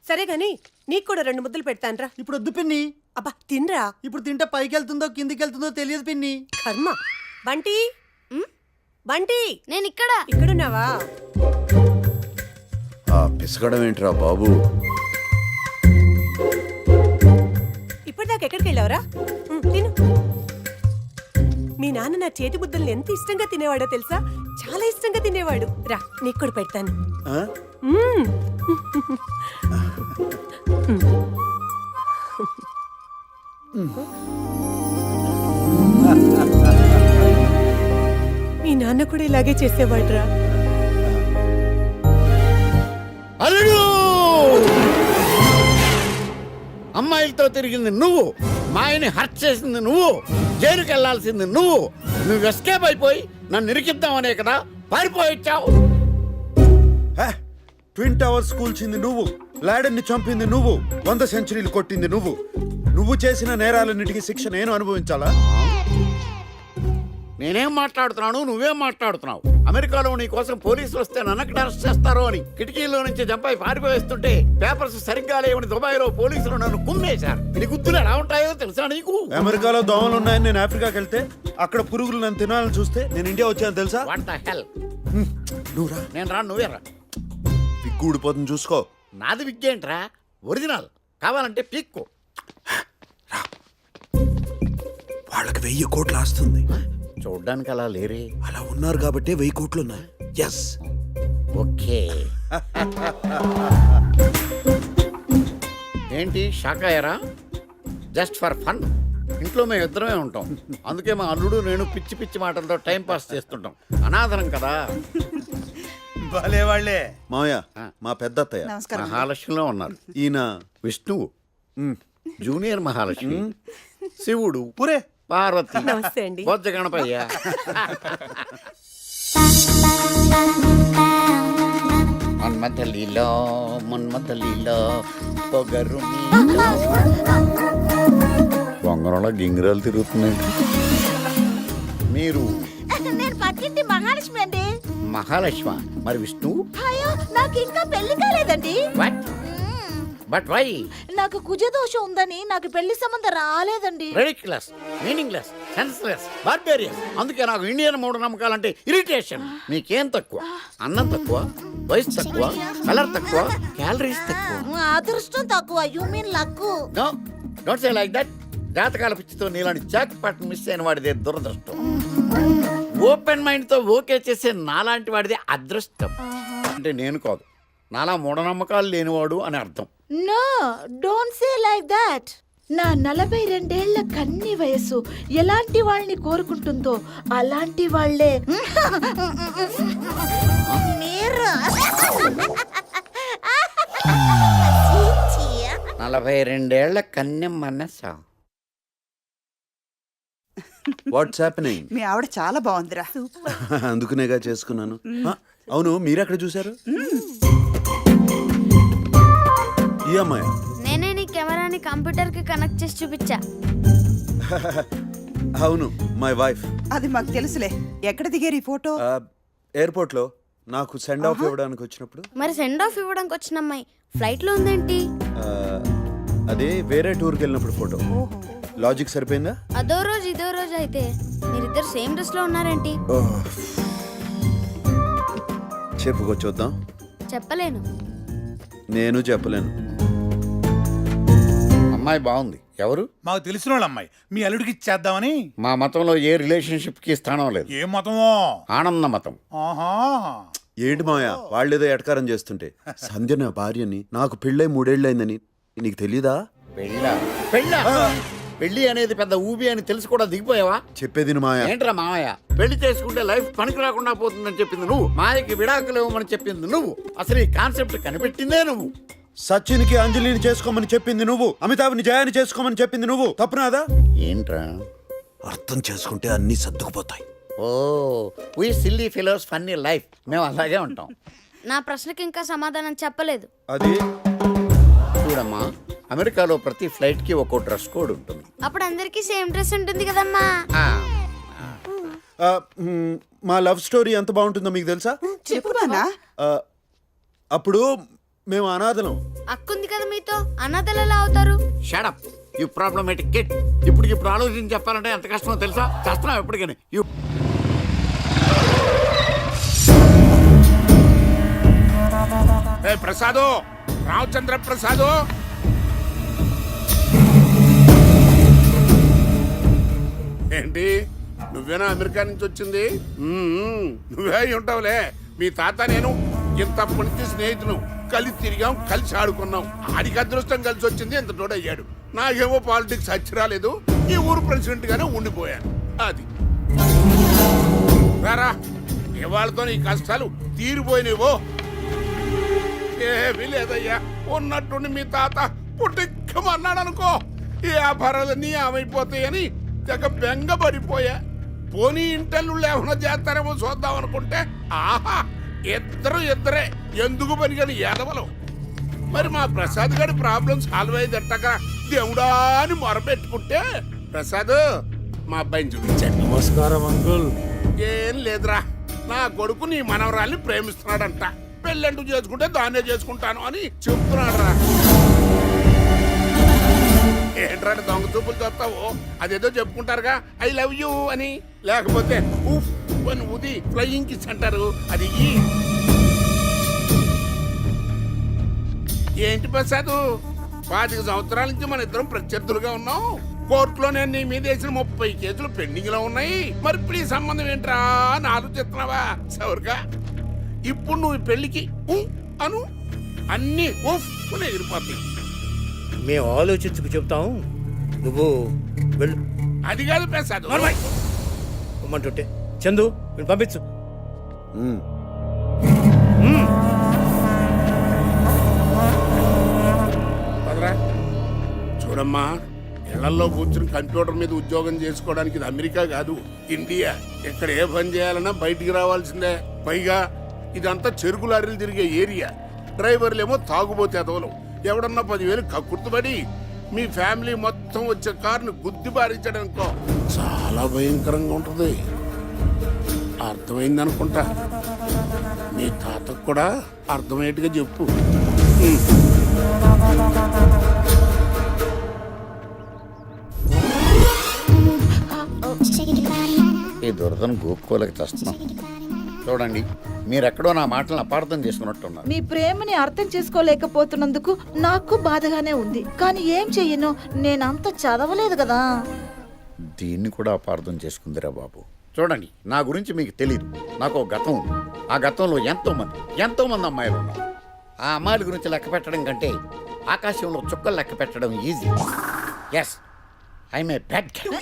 Speaker 14: సరే గాని నీకు కూడా 2 ముద్దలు పెడతాన్రా.
Speaker 15: ఇప్పుడు వద్దు పిన్ని.
Speaker 14: అబ్బా తినరా.
Speaker 15: ఇప్పుడు తింటే పైకి వెళ్తుందో కిందికి వెళ్తుందో తెలియదు పిన్ని.
Speaker 14: కర్మ. బంటి బంటి,
Speaker 2: నేను ఇక్కడ.
Speaker 14: ఇక్కడున్నావా?
Speaker 3: పిసగడం ఏంట్రా బాబు?
Speaker 14: ఇప్పటిదాకా ఎక్కడికి వెళ్ళావరా? తిను. మీ నాన్న నా చేతి ముద్దల్ని ఎంత ఇష్టంగా తినేవాడో తెలుసా? చాలా ఇష్టంగా తినేవాడు. రా నీకు కూడా పెడతాను. మీ నాన్న కూడా ఇలాగే చేసేవాడ్రా.
Speaker 1: అల్లుడు! అమ్మాయిలతో తిరిగింది నువ్వు, మా ఆయన్ని హర్ట్ చేసింది నువ్వు, జైలుకి వెళ్లాల్సింది నువ్వు ఎస్కేప్ అయిపోయి నన్ను ఇరికిద్దామనే కదా పారిపోయి వచ్చావు.
Speaker 3: ట్విన్ టవర్స్ కూల్చింది నువ్వు, లాడెన్ని చంపింది నువ్వు, 100 సెంచరీలు కొట్టింది నువ్వు. నువ్వు చేసిన నేరాలన్నిటికీ శిక్ష నేను అనుభవించాలా?
Speaker 1: నేనేం మాట్లాడుతున్నాను, నువ్వేం మాట్లాడుతున్నావు? అమెరికాలో నీ కోసం పోలీసులు వస్తే నన్నక్కడ అరెస్ట్ చేస్తారో అని కిటికీలో నుంచి జంపాయి పారిపోయేస్తుంటే పేపర్స్ సరిగ్గా లేవని దుబాయ్లో పోలీసులు నన్ను కుమ్మేశారు. నీ గుర్తులు ఎలా ఉంటాయో తెలుసా నీకు?
Speaker 3: అమెరికాలో దోమలు ఉన్నాయని నేను ఆఫ్రికాకి వెళ్తే అక్కడ పురుగులు నన్ను తినాలని చూస్తే నేను ఇండియా వచ్చాను తెలుసా?
Speaker 1: వాట్ ద హెల్?
Speaker 3: నువ్వు రా.
Speaker 1: నేను రా, నువ్వే రా.
Speaker 3: విగ్గు ఊడిపోతుంది చూసుకో.
Speaker 1: నాది విగ్గేంట్రా, ఒరిజినల్. కావాలంటే పీక్కో.
Speaker 3: వాళ్ళకి 1000 కోట్లు ఆస్తుంది.
Speaker 1: చూడ్డానికి అలా లేరే.
Speaker 3: అలా ఉన్నారు కాబట్టి 1000 కోట్లు ఉన్నాయి. ఎస్.
Speaker 1: ఓకే. ఏంటి షాక్ అయ్యారా? Just for fun. ఇంట్లో మేము ఇద్దరమే ఉంటాం, అందుకే మా అల్లుడు నేను పిచ్చి పిచ్చి మాటలతో టైం పాస్ చేస్తుంటాం. అనాథరం కదా.
Speaker 12: భలే వాళ్ళే.
Speaker 3: మావయ్య, మా పెద్ద అత్తయ్య
Speaker 1: మహాలక్ష్మిలో ఉన్నారు.
Speaker 3: ఈయన
Speaker 1: విష్ణువు, జూనియర్ మహాలక్ష్మి, శివుడు,
Speaker 12: పురే
Speaker 1: పార్వతి,
Speaker 14: నమస్తే అండి.
Speaker 1: బొజ్జ గణపయ్య. మన్మథలీలో మన్మథలీలో పొగరు బొంగరంలో గింగిరాలు తిరుగుతున్నాయి. మీరు
Speaker 14: నేను పక్కింటి మహాలక్ష్మి అండి.
Speaker 1: మహాలక్ష్మ, మరి విష్ణువు?
Speaker 14: అయ్యో, నాకు ఇంకా పెళ్లి కాలేదండి.
Speaker 1: But why?
Speaker 14: నాకు కుజదోషం ఉందని నాకు పెళ్లి సంబంధం రాలేదండి.
Speaker 1: Ridiculous, meaningless, senseless, barbarous. అందుకే నాకు ఇండియన్ మూఢనమ్మకాలంటే ఇరిటేషన్. మీకేం తక్కువ? అన్నం తక్కువ, వయసు తక్కువ, కలర్ తక్కువ, క్యాలరీస్ తక్కువ,
Speaker 14: అదృష్టం తక్కువ. You mean luck.
Speaker 1: No, don't say like that. జాతకాల పిచ్చితో నీలాంటి జాక్ పాట్ మిస్ అయిన వాడిదే దురదృష్టం. ఓపెన్ మైండ్ తో ఓకే చేసే నాలాంటి వాడిదే అదృష్టం. అంటే నేను కాదు, నాలా మూఢనమ్మకాలు లేనివాడు అని అర్థం.
Speaker 14: No, don't say like that. నా 42 కన్ని వయస్సు ఎలాంటి వాళ్ళని కోరుకుంటుందో అలాంటి వాళ్ళే మీరు.
Speaker 1: 42 కన్యం మనసా.
Speaker 3: What's happening?
Speaker 14: మీ ఆవిడ చాలా బాగుందిరా.
Speaker 3: అందుకునేగా చేసుకున్నాను. అవును, మీరెక్కడ చూసారు? ఈ అమ్మాయి?
Speaker 2: నేనే నీ కెమెరాని కంప్యూటర్ కి కనెక్ట్ చేసి చూపించా.
Speaker 3: అవును, మై వైఫ్.
Speaker 14: అది మాకు తెలుసులే. ఎక్కడ దిగారు ఈ ఫోటో?
Speaker 3: ఎయిర్పోర్ట్ లో నాకు సెండ్ ఆఫ్ ఇవ్వడానికి వచ్చినప్పుడు.
Speaker 2: మరి సెండ్ ఆఫ్ ఇవ్వడానికి వచ్చిన అమ్మాయి ఫ్లైట్ లో ఉందేంటి?
Speaker 3: అదే వేరే టూర్కి వెళ్ళినప్పుడు ఫోటో. లాజిక్ సరిపోయిందా?
Speaker 2: అదో రోజు ఇదో రోజు అయితే మీరిద్దరు సేమ్ డ్రెస్ లో ఉన్నారేంటి?
Speaker 3: చెప్పుకో చూద్దాం.
Speaker 2: చెప్పలేను.
Speaker 3: నేను చెప్పలేను.
Speaker 1: అమ్మాయి బాగుంది. ఎవరు?
Speaker 12: మాకు తెలిసిన వాళ్ళ అమ్మాయి. మీ అల్లుడికి ఇచ్చేద్దామని.
Speaker 1: మా మతంలో ఏ రిలేషన్షిప్ కి స్థానం లేదు.
Speaker 12: ఏ మతమో?
Speaker 1: ఆనంద మతం.
Speaker 12: ఆహా.
Speaker 3: ఏంటి మాయా వాళ్ళేదో ఎటకారం చేస్తుంటే? సంధ్య నా భార్యని, నాకు పెళ్ళై 3 ఏళ్ళు అయిందని నీకు తెలీదా?
Speaker 1: పెళ్లి అనేది పెద్ద ఊబి అని తెలిసి కూడా దిగిపోయావా?
Speaker 3: చెప్పేది మాయా.
Speaker 1: ఏంట్రా మామయ్య? పెళ్లి చేసుకుంటే లైఫ్ పనికి రాకుండా పోతుందని చెప్పింది నువ్వు. మాయకి విడాకులు ఇవ్వమని చెప్పింది నువ్వు. అసలు ఈ కాన్సెప్ట్ కనిపెట్టిందే నువ్వు.
Speaker 3: సచిన్కి అంజలిని చేసుకోమని చెప్పింది నువ్వు. అమితాబ్ని జయాన్ని చేసుకోమని చెప్పింది నువ్వు. తప్పునాదా?
Speaker 1: ఏంట్రా?
Speaker 3: అర్థం చేసుకుంటే అన్ని సర్దుకుపోతాయి.
Speaker 1: Oh, we silly fellows funny life. మేము అలాగే ఉంటాం.
Speaker 2: నా ప్రశ్నకి ఇంకా సమాధానం చెప్పలేదు.
Speaker 3: అది
Speaker 1: చూడమ్మా, అమెరికాలో ప్రతి ఫ్లైట్ కి ఒక్కో డ్రెస్ కోడ్ ఉంటుంది.
Speaker 2: అప్పుడు అందరికీ సేమ్ డ్రెస్ ఉంటుంది కదమ్మా.
Speaker 3: మా లవ్ స్టోరీ ఎంత బాగుంటుందో మీకు తెలుసా?
Speaker 14: చెప్పునా?
Speaker 3: అప్పుడు మేము అనాథలం.
Speaker 2: అక్కుంది కదా మీతో, అనాథలు ఎలా అవుతారు?
Speaker 1: Shut up you problematic kid. ఇప్పుడు ఆలోచించి చెప్పాలంటే ఎంత కష్టమో తెలుసా? చేస్తున్నావు ఎప్పటికని.
Speaker 11: ప్రసాదు, రామచంద్ర ప్రసాదు, ఏంటి నువ్వేనా అమెరికా నుంచి వచ్చింది? నువ్వే అయి ఉంటావులే. మీ తాత నేను ఇంతప్పటి నుంచి స్నేహితులు, కలిసి తిరిగాం, కలిసి ఆడుకున్నాం. ఆడికి అదృష్టం కలిసి వచ్చింది, ఇంత తోడయ్యాడు. నాకేమో పాలిటిక్స్ వచ్చి రాలేదు, ఈ ఊరు ప్రెసిడెంట్ గానే ఉండిపోయాను. అది రారా, ఇవాళతో నీ కష్టాలు తీరిపోయినవో. ఏమీ లేదయ్యా, ఉన్నట్టుండి మీ తాత పుట్టిక్కమన్నాడు అనుకో, ఈ వ్యాపారాలన్నీ ఏమైపోతాయని తెగ బెంగపడిపోయా. పోనీ ఇంటర్లు లేవన చేస్తారేమో చూద్దాం అనుకుంటే ఆహా, ఇద్దరే ఎందుకు పనికని ఎదవలు. మరి మా ప్రసాద్ గారి ప్రాబ్లం సాల్వ్ అయ్యేదట్టగా దేవుడా అని మొరపెట్టుకుంటే ప్రసాద్ మా అబ్బాయిని చూపించాడు.
Speaker 12: నమస్కారం అంకుల్.
Speaker 11: ఏం లేదురా, నా కొడుకు నీ మనవరాల్ని ప్రేమిస్తున్నాడంట. పెళ్ళంటూ చేసుకుంటే దాన్నే చేసుకుంటాను అని చెప్తున్నాడు రా. ఏంట్రా దొంగ చూపులు చూస్తావు? అదేదో చెప్పుకుంటారుగా ఐ లవ్ యూ అని, లేకపోతే ఉఫ్ అని ఊది ఫ్లయింగ్ కిస్ అంటారు. అది ఏంటి ప్రసాద్, 25 సంవత్సరాల నుంచి మన ఇద్దరం ప్రత్యర్థులుగా ఉన్నాం. కోర్టులో నేను నీ మీద వేసిన 30 కేసులు పెండింగ్ లో ఉన్నాయి. మరి ఇప్పుడు ఈ సంబంధం ఏంట్రా అని ఆలోచిస్తున్నావా? సౌరుగా ఇప్పుడు నువ్వు ఈ పెళ్లికి అను అన్ని ఉఫ్ అని ఎగిరిపోతాయి.
Speaker 10: మేము ఆలోచించుకు చెప్తాం, నువ్వు వెళ్ళు.
Speaker 11: అది కాదు ప్రసాద్,
Speaker 10: ఇమ్మంటుంటే చందు వీళ్ళు పంపించు.
Speaker 11: పదరా. చూడమ్మా, ఇళ్లలో కూర్చుని కంప్యూటర్ మీద ఉద్యోగం చేసుకోవడానికి ఇది అమెరికా కాదు, ఇండియా. ఇక్కడ ఏ పని చేయాలన్నా బయటికి రావాల్సిందే. పైగా ఇదంతా చెరుకు లారీలు తిరిగే ఏరియా. డ్రైవర్లేమో తాగుబోతే అదవలం. ఎవడన్నా 10,000 కక్కుర్తుపడి మీ ఫ్యామిలీ మొత్తం వచ్చే కారుని గుద్ది బారించడానికో చాలా భయంకరంగా ఉంటుంది. అర్థమైందనుకుంటా. మీ తాతకు కూడా అర్థమయ్యేట్టుగా చెప్పు.
Speaker 1: ఈ దురదను గోపుకోలేక చేస్తున్నాం. చూడండి, మీరెక్కడో నా మాటలను అపార్థం చేసుకున్నట్టున్నారు.
Speaker 16: మీ ప్రేమని అర్థం చేసుకోలేకపోతున్నందుకు నాకు బాధగానే ఉంది. కానీ ఏం చెయ్యను, నేనంత చదవలేదు కదా.
Speaker 1: దీన్ని కూడా అపార్థం చేసుకుందిరా బాబు. చూడండి, నా గురించి మీకు తెలీదు. నాకు ఒక గతం ఉంది. ఆ గతంలో ఎంతో మంది అమ్మాయిలు ఉన్నారు. ఆ అమ్మాయిల గురించి లెక్క పెట్టడం కంటే ఆకాశంలో చుక్కలు లెక్క పెట్టడం easy. Yes, I'm a bad girl.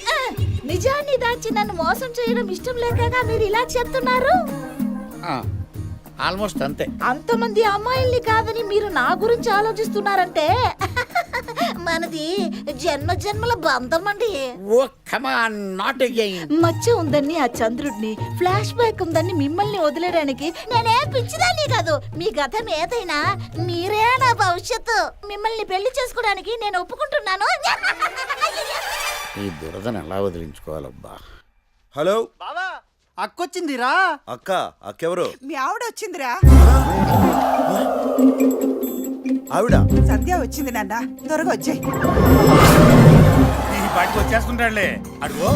Speaker 16: నిజాన్ని దాచి నన్ను మోసం చేయడం ఇష్టం లేకగా మీరు ఇలా చెప్తున్నారు.
Speaker 1: ఆల్మోస్ట్ అంతే.
Speaker 16: అంతమంది అమ్మాయిల్ని కాదని మీరు నా గురించి ఆలోచిస్తున్నారంటే మనది జన్మ జన్మల బంధం అండి.
Speaker 1: Oh come on, not again.
Speaker 16: మచ్చ ఉందని ఆ చంద్రుడిని, ఫ్లాష్ బ్యాక్ ఉందని మిమ్మల్ని వదిలేయడానికి నేనే పిచ్చిదాన్ని కాదు. మీ గతం ఏదైనా మీరే నా భవిష్యత్తు. మిమ్మల్ని పెళ్లి చేసుకోవడానికి నేను ఒప్పుకుంటున్నాను.
Speaker 1: ఈ దురదను ఎలా వదిలించుకోవాలబ్బా.
Speaker 3: హలో
Speaker 15: బావా, అక్కొచ్చిందిరా.
Speaker 3: అక్కెవరు?
Speaker 16: మీ ఆవిడ వచ్చిందిరా.
Speaker 3: ఆవిడ
Speaker 16: సంధ్య వచ్చింది నాన్న, త్వరగా వచ్చాయి.
Speaker 12: ఈ పాటికి వచ్చేస్తుంటాడులే. అడుగో.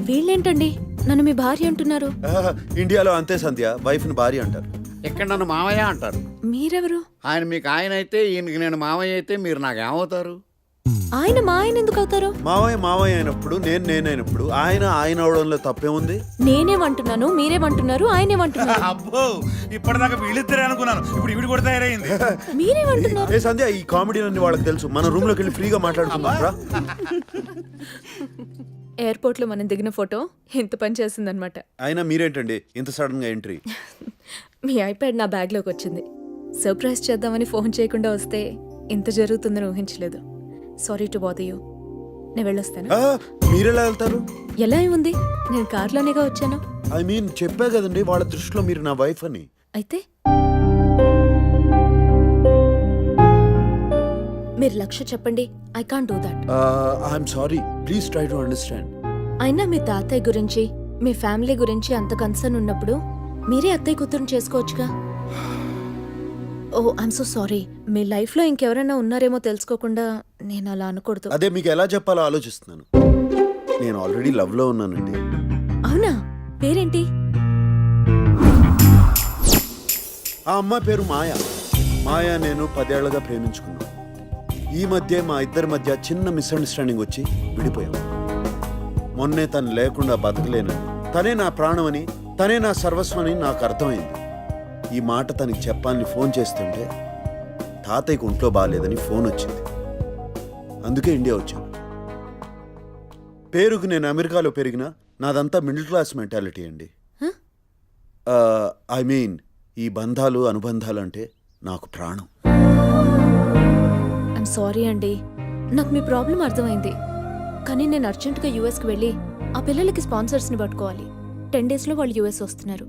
Speaker 2: వీళ్ళేంటండి నన్ను మీ భార్య అంటున్నారు?
Speaker 3: ఇండియాలో అంతే సంధ్య, వైఫ్ ని భార్య అంటారు.
Speaker 1: ఇక్కడ నన్ను మావయ్య అంటారు.
Speaker 2: మీరెవరు?
Speaker 1: ఆయన మీకు ఆయన అయితే, ఈయనకి నేను మావయ్య అయితే మీరు నాకేమవుతారు?
Speaker 2: ఆయన మా ఆయన ఎందుకు అవుతారు?
Speaker 3: మావయ్య అయినప్పుడు నేనైనప్పుడు ఆయన అవడంలో తప్పే ఉంది.
Speaker 2: నేనేమంటున్నాను, మీరేమంటున్నారు, ఆయనేమంటున్నారు.
Speaker 12: అబ్బో, ఇప్పటిదాకా వీళ్ళిద్దరే అనుకున్నాను, ఇప్పుడు ఇవిడి కూడా తయారైంది.
Speaker 2: మీరేమంటున్నారు?
Speaker 3: ఏ సంధ్య, ఈ కామెడీ అన్ని వాళ్ళకి తెలుసు. మన రూమ్ లోకి వెళ్ళి ఫ్రీగా మాట్లాడుకుందాం.
Speaker 2: ఎయిర్పోర్ట్ లో మనం దిగిన ఫోటో ఎంత పని చేసిందనమాట.
Speaker 3: అయినా మీరేంటండి ఇంత సడన్ గా ఎంట్రీ?
Speaker 2: మీ ఐప్యాడ్ నా బ్యాగ్ లోకి వచ్చింది. సర్ప్రైజ్ చేద్దామని ఫోన్ చేయకుండా వస్తే ఇంత జరుగుతుందని ఊహించలేదు. Sorry to bother you. నేను వెళ్ళొస్తాను.
Speaker 3: మీరెలా వెళ్తారు?
Speaker 2: ఎలా ఉంది, నేను కార్లోనేగా వచ్చాను.
Speaker 3: ఐ మీన్ చెప్పా కదండి, వాళ్ళ దృష్టిలో మీరు నా వైఫ్ అని.
Speaker 2: అయితే మీరు లక్ష్య చెప్పండి. I can't do that.
Speaker 3: I'm sorry, please try to understand.
Speaker 2: అయినా మీ తాతయ్య గురించి, మీ ఫ్యామిలీ గురించి అంత కన్సర్న్ ఉన్నప్పుడు మీరే అత్తయ్య కూతురుని చేసుకోవచ్చుగా. Oh I'm so sorry. మీ లైఫ్ లో ఇంకెవరైనా ఉన్నారేమో తెలుసుకోకుండా నేను అలా అనకూడదు.
Speaker 3: అదే మీకు ఎలా చెప్పాలో ఆలోచిస్తున్నాను. నేను ఆల్రెడీ లవ్ లో ఉన్నానండి.
Speaker 2: అవునా? పేరేంటి?
Speaker 3: ఆ అమ్మాయి పేరు మాయా. నేను 10 ఏళ్లుగా ప్రేమించుకున్నాను. ఈ మధ్య మా ఇద్దరి మధ్య చిన్న మిస్అండర్స్టాండింగ్ వచ్చి విడిపోయాం. మొన్నే తను లేకుండా బతకలేనని, తనే నా ప్రాణమని, తనే నా సర్వస్వని నాకు అర్థమైంది. ఈ మాట తనకి చెప్పాలని ఫోన్ చేస్తుంటే తాతయ్యకు ఒంట్లో బాగాలేదని ఫోన్ వచ్చింది. అందుకే ఇండియా వచ్చాను. పేరుకు నేను అమెరికాలో పెరిగినా నాదంతా మిడిల్ క్లాస్ మెంటాలిటీ అండి. ఐ మీన్ ఈ బంధాలు అనుబంధాలు అంటే నాకు ప్రాణం.
Speaker 2: ఐఎమ్ సారీ అండి, నాకు మీ ప్రాబ్లం అర్థమైంది. కానీ నేను అర్జెంటుగా యూఎస్కి వెళ్ళి ఆ పిల్లలకి స్పాన్సర్స్ని పట్టుకోవాలి. 10 daysలో వాళ్ళు యూఎస్ వస్తున్నారు.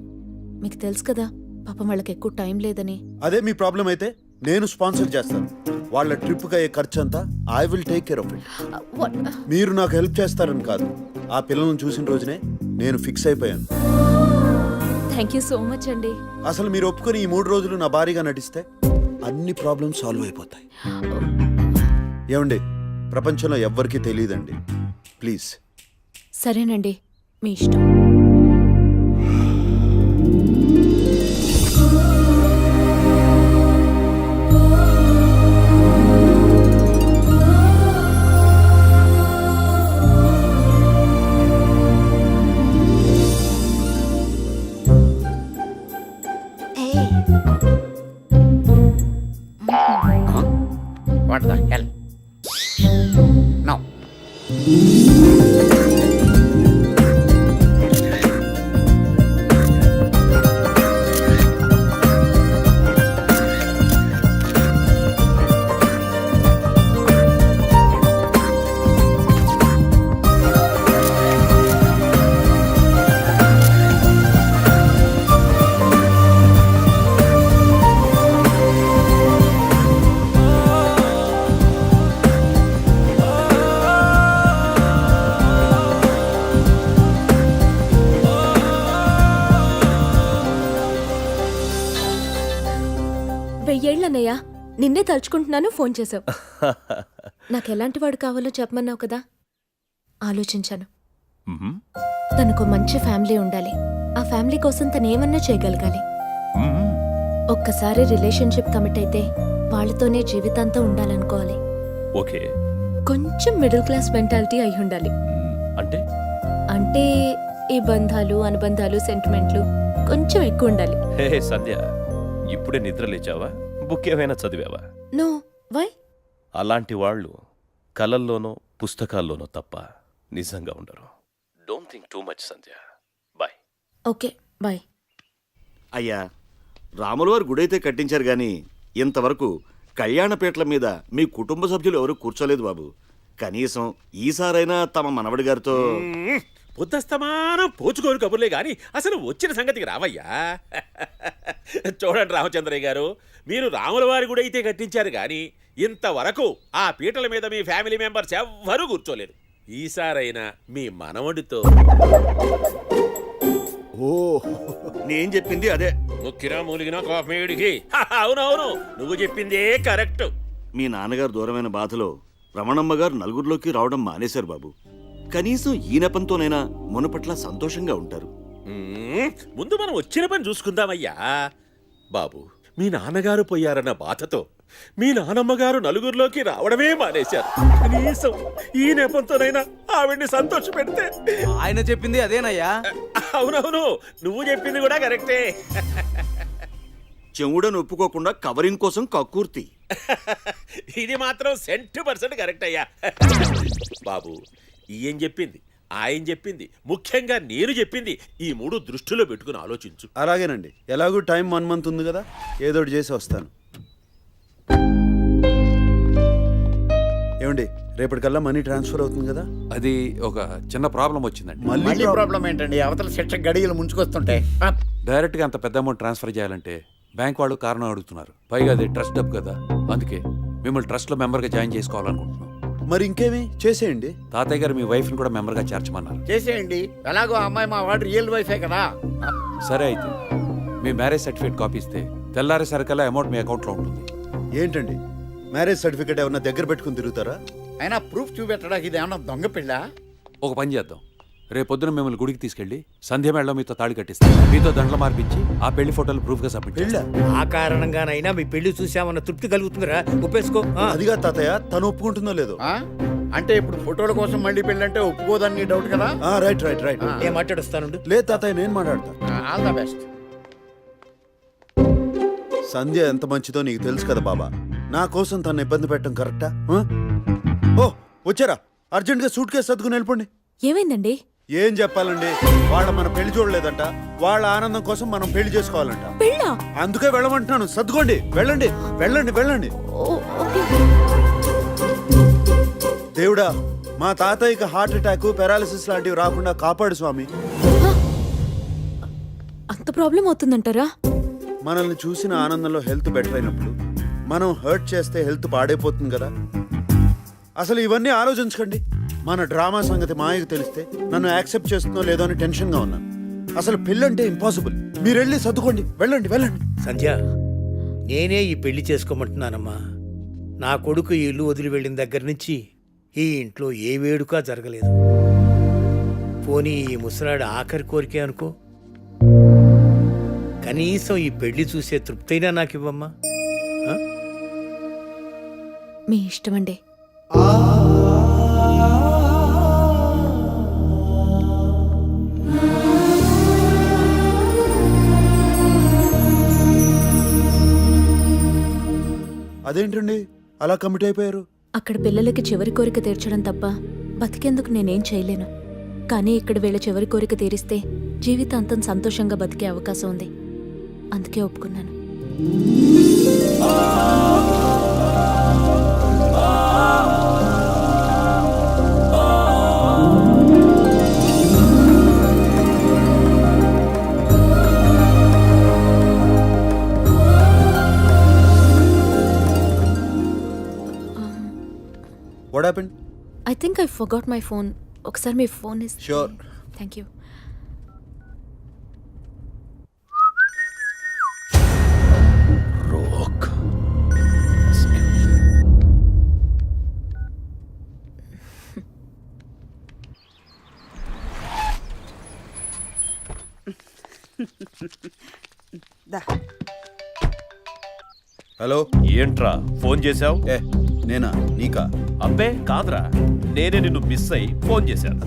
Speaker 2: మీకు తెలుసు కదా, పాపం వాళ్ళకి ఎక్కువ టైం లేదని.
Speaker 3: అదే మీ ప్రాబ్లం అయితే నేను స్పాన్సర్ చేస్తాను. వాళ్ళ ట్రిప్కి అయ్యే ఖర్చు అంతా I will take care of it. మీరు నాకు హెల్ప్ చేస్తారని కాదు, ఆ పిల్లలను చూసిన రోజునే నేను ఫిక్స్ అయిపోయాను.
Speaker 2: థ్యాంక్ యూ సో మచ్ అండి.
Speaker 3: అసలు మీరు ఒప్పుకొని ఈ 3 రోజులు నా భారీగా నటిస్తే అన్ని ప్రాబ్లమ్స్ సాల్వ్ అయిపోతాయి. ఏమండి, ప్రపంచంలో ఎవ్వరికీ తెలియదండి. ప్లీజ్.
Speaker 2: సరేనండి, మీ ఇష్టం.
Speaker 1: What the hell no.
Speaker 2: వెయ్యేళ్ళన్నయ్యా, నిన్నే తలుచుకుంటున్నాను, ఫోన్ చేసావు. నాకు ఎలాంటి వాడు కావాలో చెప్పమన్నావు కదా, ఆలోచించాను.
Speaker 4: మ్మ్.
Speaker 2: తనకు మంచి ఫ్యామిలీ ఉండాలి. ఆ ఫ్యామిలీ కోసం తను ఏమన్నా చేయగలగాలి.
Speaker 4: మ్మ్.
Speaker 2: ఒక్కసారి రిలేషన్షిప్ కమిట్ అయితే వాళ్ళతోనే జీవితాంతం ఉండాలనుకోవాలి.
Speaker 4: ఓకే.
Speaker 2: కొంచెం మిడిల్ క్లాస్ మెంటాలిటీ అయి ఉండాలి.
Speaker 4: అంటే
Speaker 2: అంటే ఈ బంధాలు, అనుబంధాలు, సెంటిమెంట్లు కొంచెం ఎక్కువ ఉండాలి.
Speaker 4: హే సంధ్య, ఇప్పుడే నిద్ర లేచావా? బుక్ ఏమైనా చదివావా?
Speaker 2: No, why?
Speaker 4: అలాంటి వాళ్ళు కలల్లోనో పుస్తకాల్లోనో తప్ప నిజంగా ఉండరు. Don't think too much Sandhya. Bye.
Speaker 2: Okay, bye.
Speaker 5: అయ్యా, రాముల వారి గుడైతే కట్టించారు గాని ఇంతవరకు కళ్యాణపేటల మీద మీ కుటుంబ సభ్యులు ఎవరు కూర్చోలేదు బాబు. కనీసం ఈసారైనా తమ మనవడి గారితో.
Speaker 17: పొద్దస్తమానం పోచుకోరు కబుర్లే గాని అసలు వచ్చిన సంగతికి రావయ్యా. చూడండి రామచంద్రయ్య గారు, మీరు రాముల వారి గుడి అయితే కట్టించారు గాని ఇంతవరకు ఆ పీటల మీద మీ ఫ్యామిలీ మెంబర్స్ ఎవ్వరూ కూర్చోలేరు. ఈసారైనా మీ మనవడితో.
Speaker 5: ఓ, నేను చెప్పింది అదే.
Speaker 17: ముక్కినా మూలిగినా కాఫీడికి. అవునవును, నువ్వు చెప్పిందే కరెక్ట్.
Speaker 5: మీ నాన్నగారు దూరమైన బాధలో రమణమ్మ గారు నలుగురిలోకి రావడం మానేశారు బాబు. కనీసం ఈ నెపంతోనైనా మునపట్ల సంతోషంగా ఉంటారు.
Speaker 17: ముందు మనం వచ్చిన పని చూసుకుందామయ్యా. బాబు, మీ నాన్నగారు పోయారన్న బాధతో మీ నానమ్మగారు నలుగురిలోకి రావడమే మానేశారు. కనీసం ఈ నెపంతోనైనా ఆవిడ్ని సంతోష పెడితే.
Speaker 15: ఆయన చెప్పింది అదేనయ్యా.
Speaker 17: అవునవును, నువ్వు చెప్పింది కూడా కరెక్టే.
Speaker 5: చెవుడని ఒప్పుకోకుండా కవరింగ్ కోసం కక్కుర్తి.
Speaker 17: ఇది మాత్రం 100% కరెక్ట్ అయ్యా. బాబు, ఈయన చెప్పింది, ఆయన చెప్పింది, ముఖ్యంగా నేను చెప్పింది, ఈ 3 దృష్టిలో పెట్టుకుని ఆలోచించు.
Speaker 3: అలాగేనండి. ఎలాగూ టైం 1 మంత్ ఉంది కదా, ఏదోటి చేసి వస్తాను. ఏమండి, రేపటికల్లా మనీ ట్రాన్స్ఫర్ అవుతుంది కదా?
Speaker 8: అది ఒక చిన్న ప్రాబ్లం వచ్చిందండి.
Speaker 1: మళ్ళీ ప్రాబ్లం ఏంటండి? అవతల శిక్ష గడియలు ముంచుకొస్తుంటే
Speaker 8: డైరెక్ట్గా అంత పెద్ద అమౌంట్ ట్రాన్స్ఫర్ చేయాలంటే బ్యాంక్ వాళ్ళు కారణం అడుగుతున్నారు. పైగా అది ట్రస్ట్ డబ్బు కదా, అందుకే మిమ్మల్ని ట్రస్ట్లో మెంబర్గా జాయిన్ చేసుకోవాలనుకుంటున్నాం.
Speaker 3: మరి ఇంకేమి చేసేయండి.
Speaker 8: తాతయ్య గారు మీ వైఫ్ని కూడా మెంబర్గా చేర్చమన్నారు.
Speaker 1: చేసేయండి. ఎలాగో ఆ అమ్మాయి మా వాడు రియల్ వైఫే కదా.
Speaker 8: సరే, అయితే మీ మ్యారేజ్ సర్టిఫికేట్ కాపీ ఇస్తే తెల్లారే సరికల్లా అమౌంట్ మీ అకౌంట్లో ఉంటుంది.
Speaker 3: ఏంటండి, మ్యారేజ్ సర్టిఫికేట్ ఏమన్నా దగ్గర పెట్టుకుని తిరుగుతారా?
Speaker 1: అయినా ప్రూఫ్ చూపెట్టడానికి ఇది ఏమన్నా దొంగ పిల్ల?
Speaker 8: ఒక పని చేద్దాం, రేపొద్దున మిమ్మల్ని గుడికి తీసుకెళ్లి సంధ్య మేళలో మీతో తాళి కట్టిస్తాను. మీతో దండలు మార్పించి ఆ పెళ్లి ఫోటోలు ప్రూఫ్ గా సబ్మిట్ చేస్తాం.
Speaker 10: ఆ కారణంగానైనా మీ పెళ్లి చూసామన్న తృప్తి కలుగుతుందిరా, ఒప్పేసుకో.
Speaker 3: అదిగా తాతయ్య, తను ఒప్పుకుంటుందో లేదో.
Speaker 1: అంటే ఇప్పుడు ఫోటోల కోసం మళ్ళీ పెళ్ళంటే ఒప్పుకోదని డౌట్ కదా?
Speaker 3: Right right right.
Speaker 10: నేను మాట్లాడుస్తాను.
Speaker 3: లేదు తాతయ్య, నేను మాట్లాడతా.
Speaker 1: All the best.
Speaker 3: సంధ్య ఎంత మంచిదో నీకు తెలుసు కదా బాబా. నా కోసం తను ఇబ్బంది పెట్టడం కరెక్టా? ఓ వచ్చారా, అర్జెంట్గా సూట్ కేసు సర్దుకుని వెళ్ళిపోండి.
Speaker 2: ఏమైందండి?
Speaker 3: ఏం చెప్పాలండి, వాళ్ళ మన పెళ్లి చూడలేదంట. వాళ్ళ ఆనందం కోసం మనం పెళ్లి చేసుకోవాలంట. అందుకే వెళ్ళమంటున్నాను. సర్దుకోండి, వెళ్ళండి వెళ్ళండి వెళ్ళండి. దేవుడా, మా తాతయ్యకి హార్ట్ అటాక్, పారాలిసిస్ లాంటివి రాకుండా కాపాడు స్వామి.
Speaker 2: అంత ప్రాబ్లం అవుతుందంటారా?
Speaker 3: మనల్ని చూసిన ఆనందంలో హెల్త్ బెటర్ అయినప్పుడు మనం హర్ట్ చేస్తే హెల్త్ పాడైపోతుంది కదా. అసలు ఇవన్నీ ఆలోచించకండి. మన డ్రామా సంగతి మాయకు తెలిస్తే నన్ను యాక్సెప్ట్ చేస్తుందో లేదో అని టెన్షన్గా ఉన్నాను. అసలు పెళ్ళంటే ఇంపాసిబుల్. మీరు వెళ్ళి సర్దుకోండి, వెళ్ళండి వెళ్ళండి.
Speaker 10: సంధ్య, నేనే ఈ పెళ్లి చేసుకోమంటున్నానమ్మా. నా కొడుకు ఈ ఇల్లు వదిలి వెళ్ళిన దగ్గర నుంచి ఈ ఇంట్లో ఏ వేడుక జరగలేదు. పోనీ ఈ ముసలాడు ఆఖరి కోరికే అనుకో. కనీసం ఈ పెళ్లి చూసే తృప్తైనా నాకు ఇవ్వమ్మా. ఆ?
Speaker 2: మీ ఇష్టమండి.
Speaker 3: అదేంటండి అలా కమిట్ అయిపోయారు?
Speaker 2: అక్కడ పిల్లలకి చివరి కోరిక తీర్చడం తప్ప బతికేందుకు నేనేం చేయలేను. కానీ ఇక్కడ వీళ్ళ చివరి కోరిక తీరిస్తే జీవితాంతం సంతోషంగా బతికే అవకాశం ఉంది. అందుకే ఒప్పుకున్నాను.
Speaker 3: What happened?
Speaker 2: I think I forgot my phone. ఒకసారి మీ ఫోన్ ఇస్తే.
Speaker 3: Sure.
Speaker 2: Thank you.
Speaker 4: Rock.
Speaker 3: Hello,
Speaker 4: ఏంట్రా ఫోన్ చేశావు?
Speaker 3: ఏ నేనా? నీకా?
Speaker 4: అబ్బే కాదురా, నేనే నిన్ను మిస్ అయి ఫోన్ చేశాను.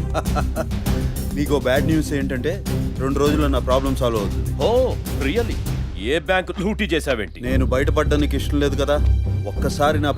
Speaker 3: నీకు బ్యాడ్ న్యూస్ ఏంటంటే 2 రోజుల్లో నా ప్రాబ్లం సాల్వ్ అవుతుంది.
Speaker 4: ఓ రియల్లీ? ఏ బ్యాంక్ లూటీ చేశావేంటి?
Speaker 3: నేను బయటపడడానికి ఇష్టం లేదు కదా. ఒక్కసారి నా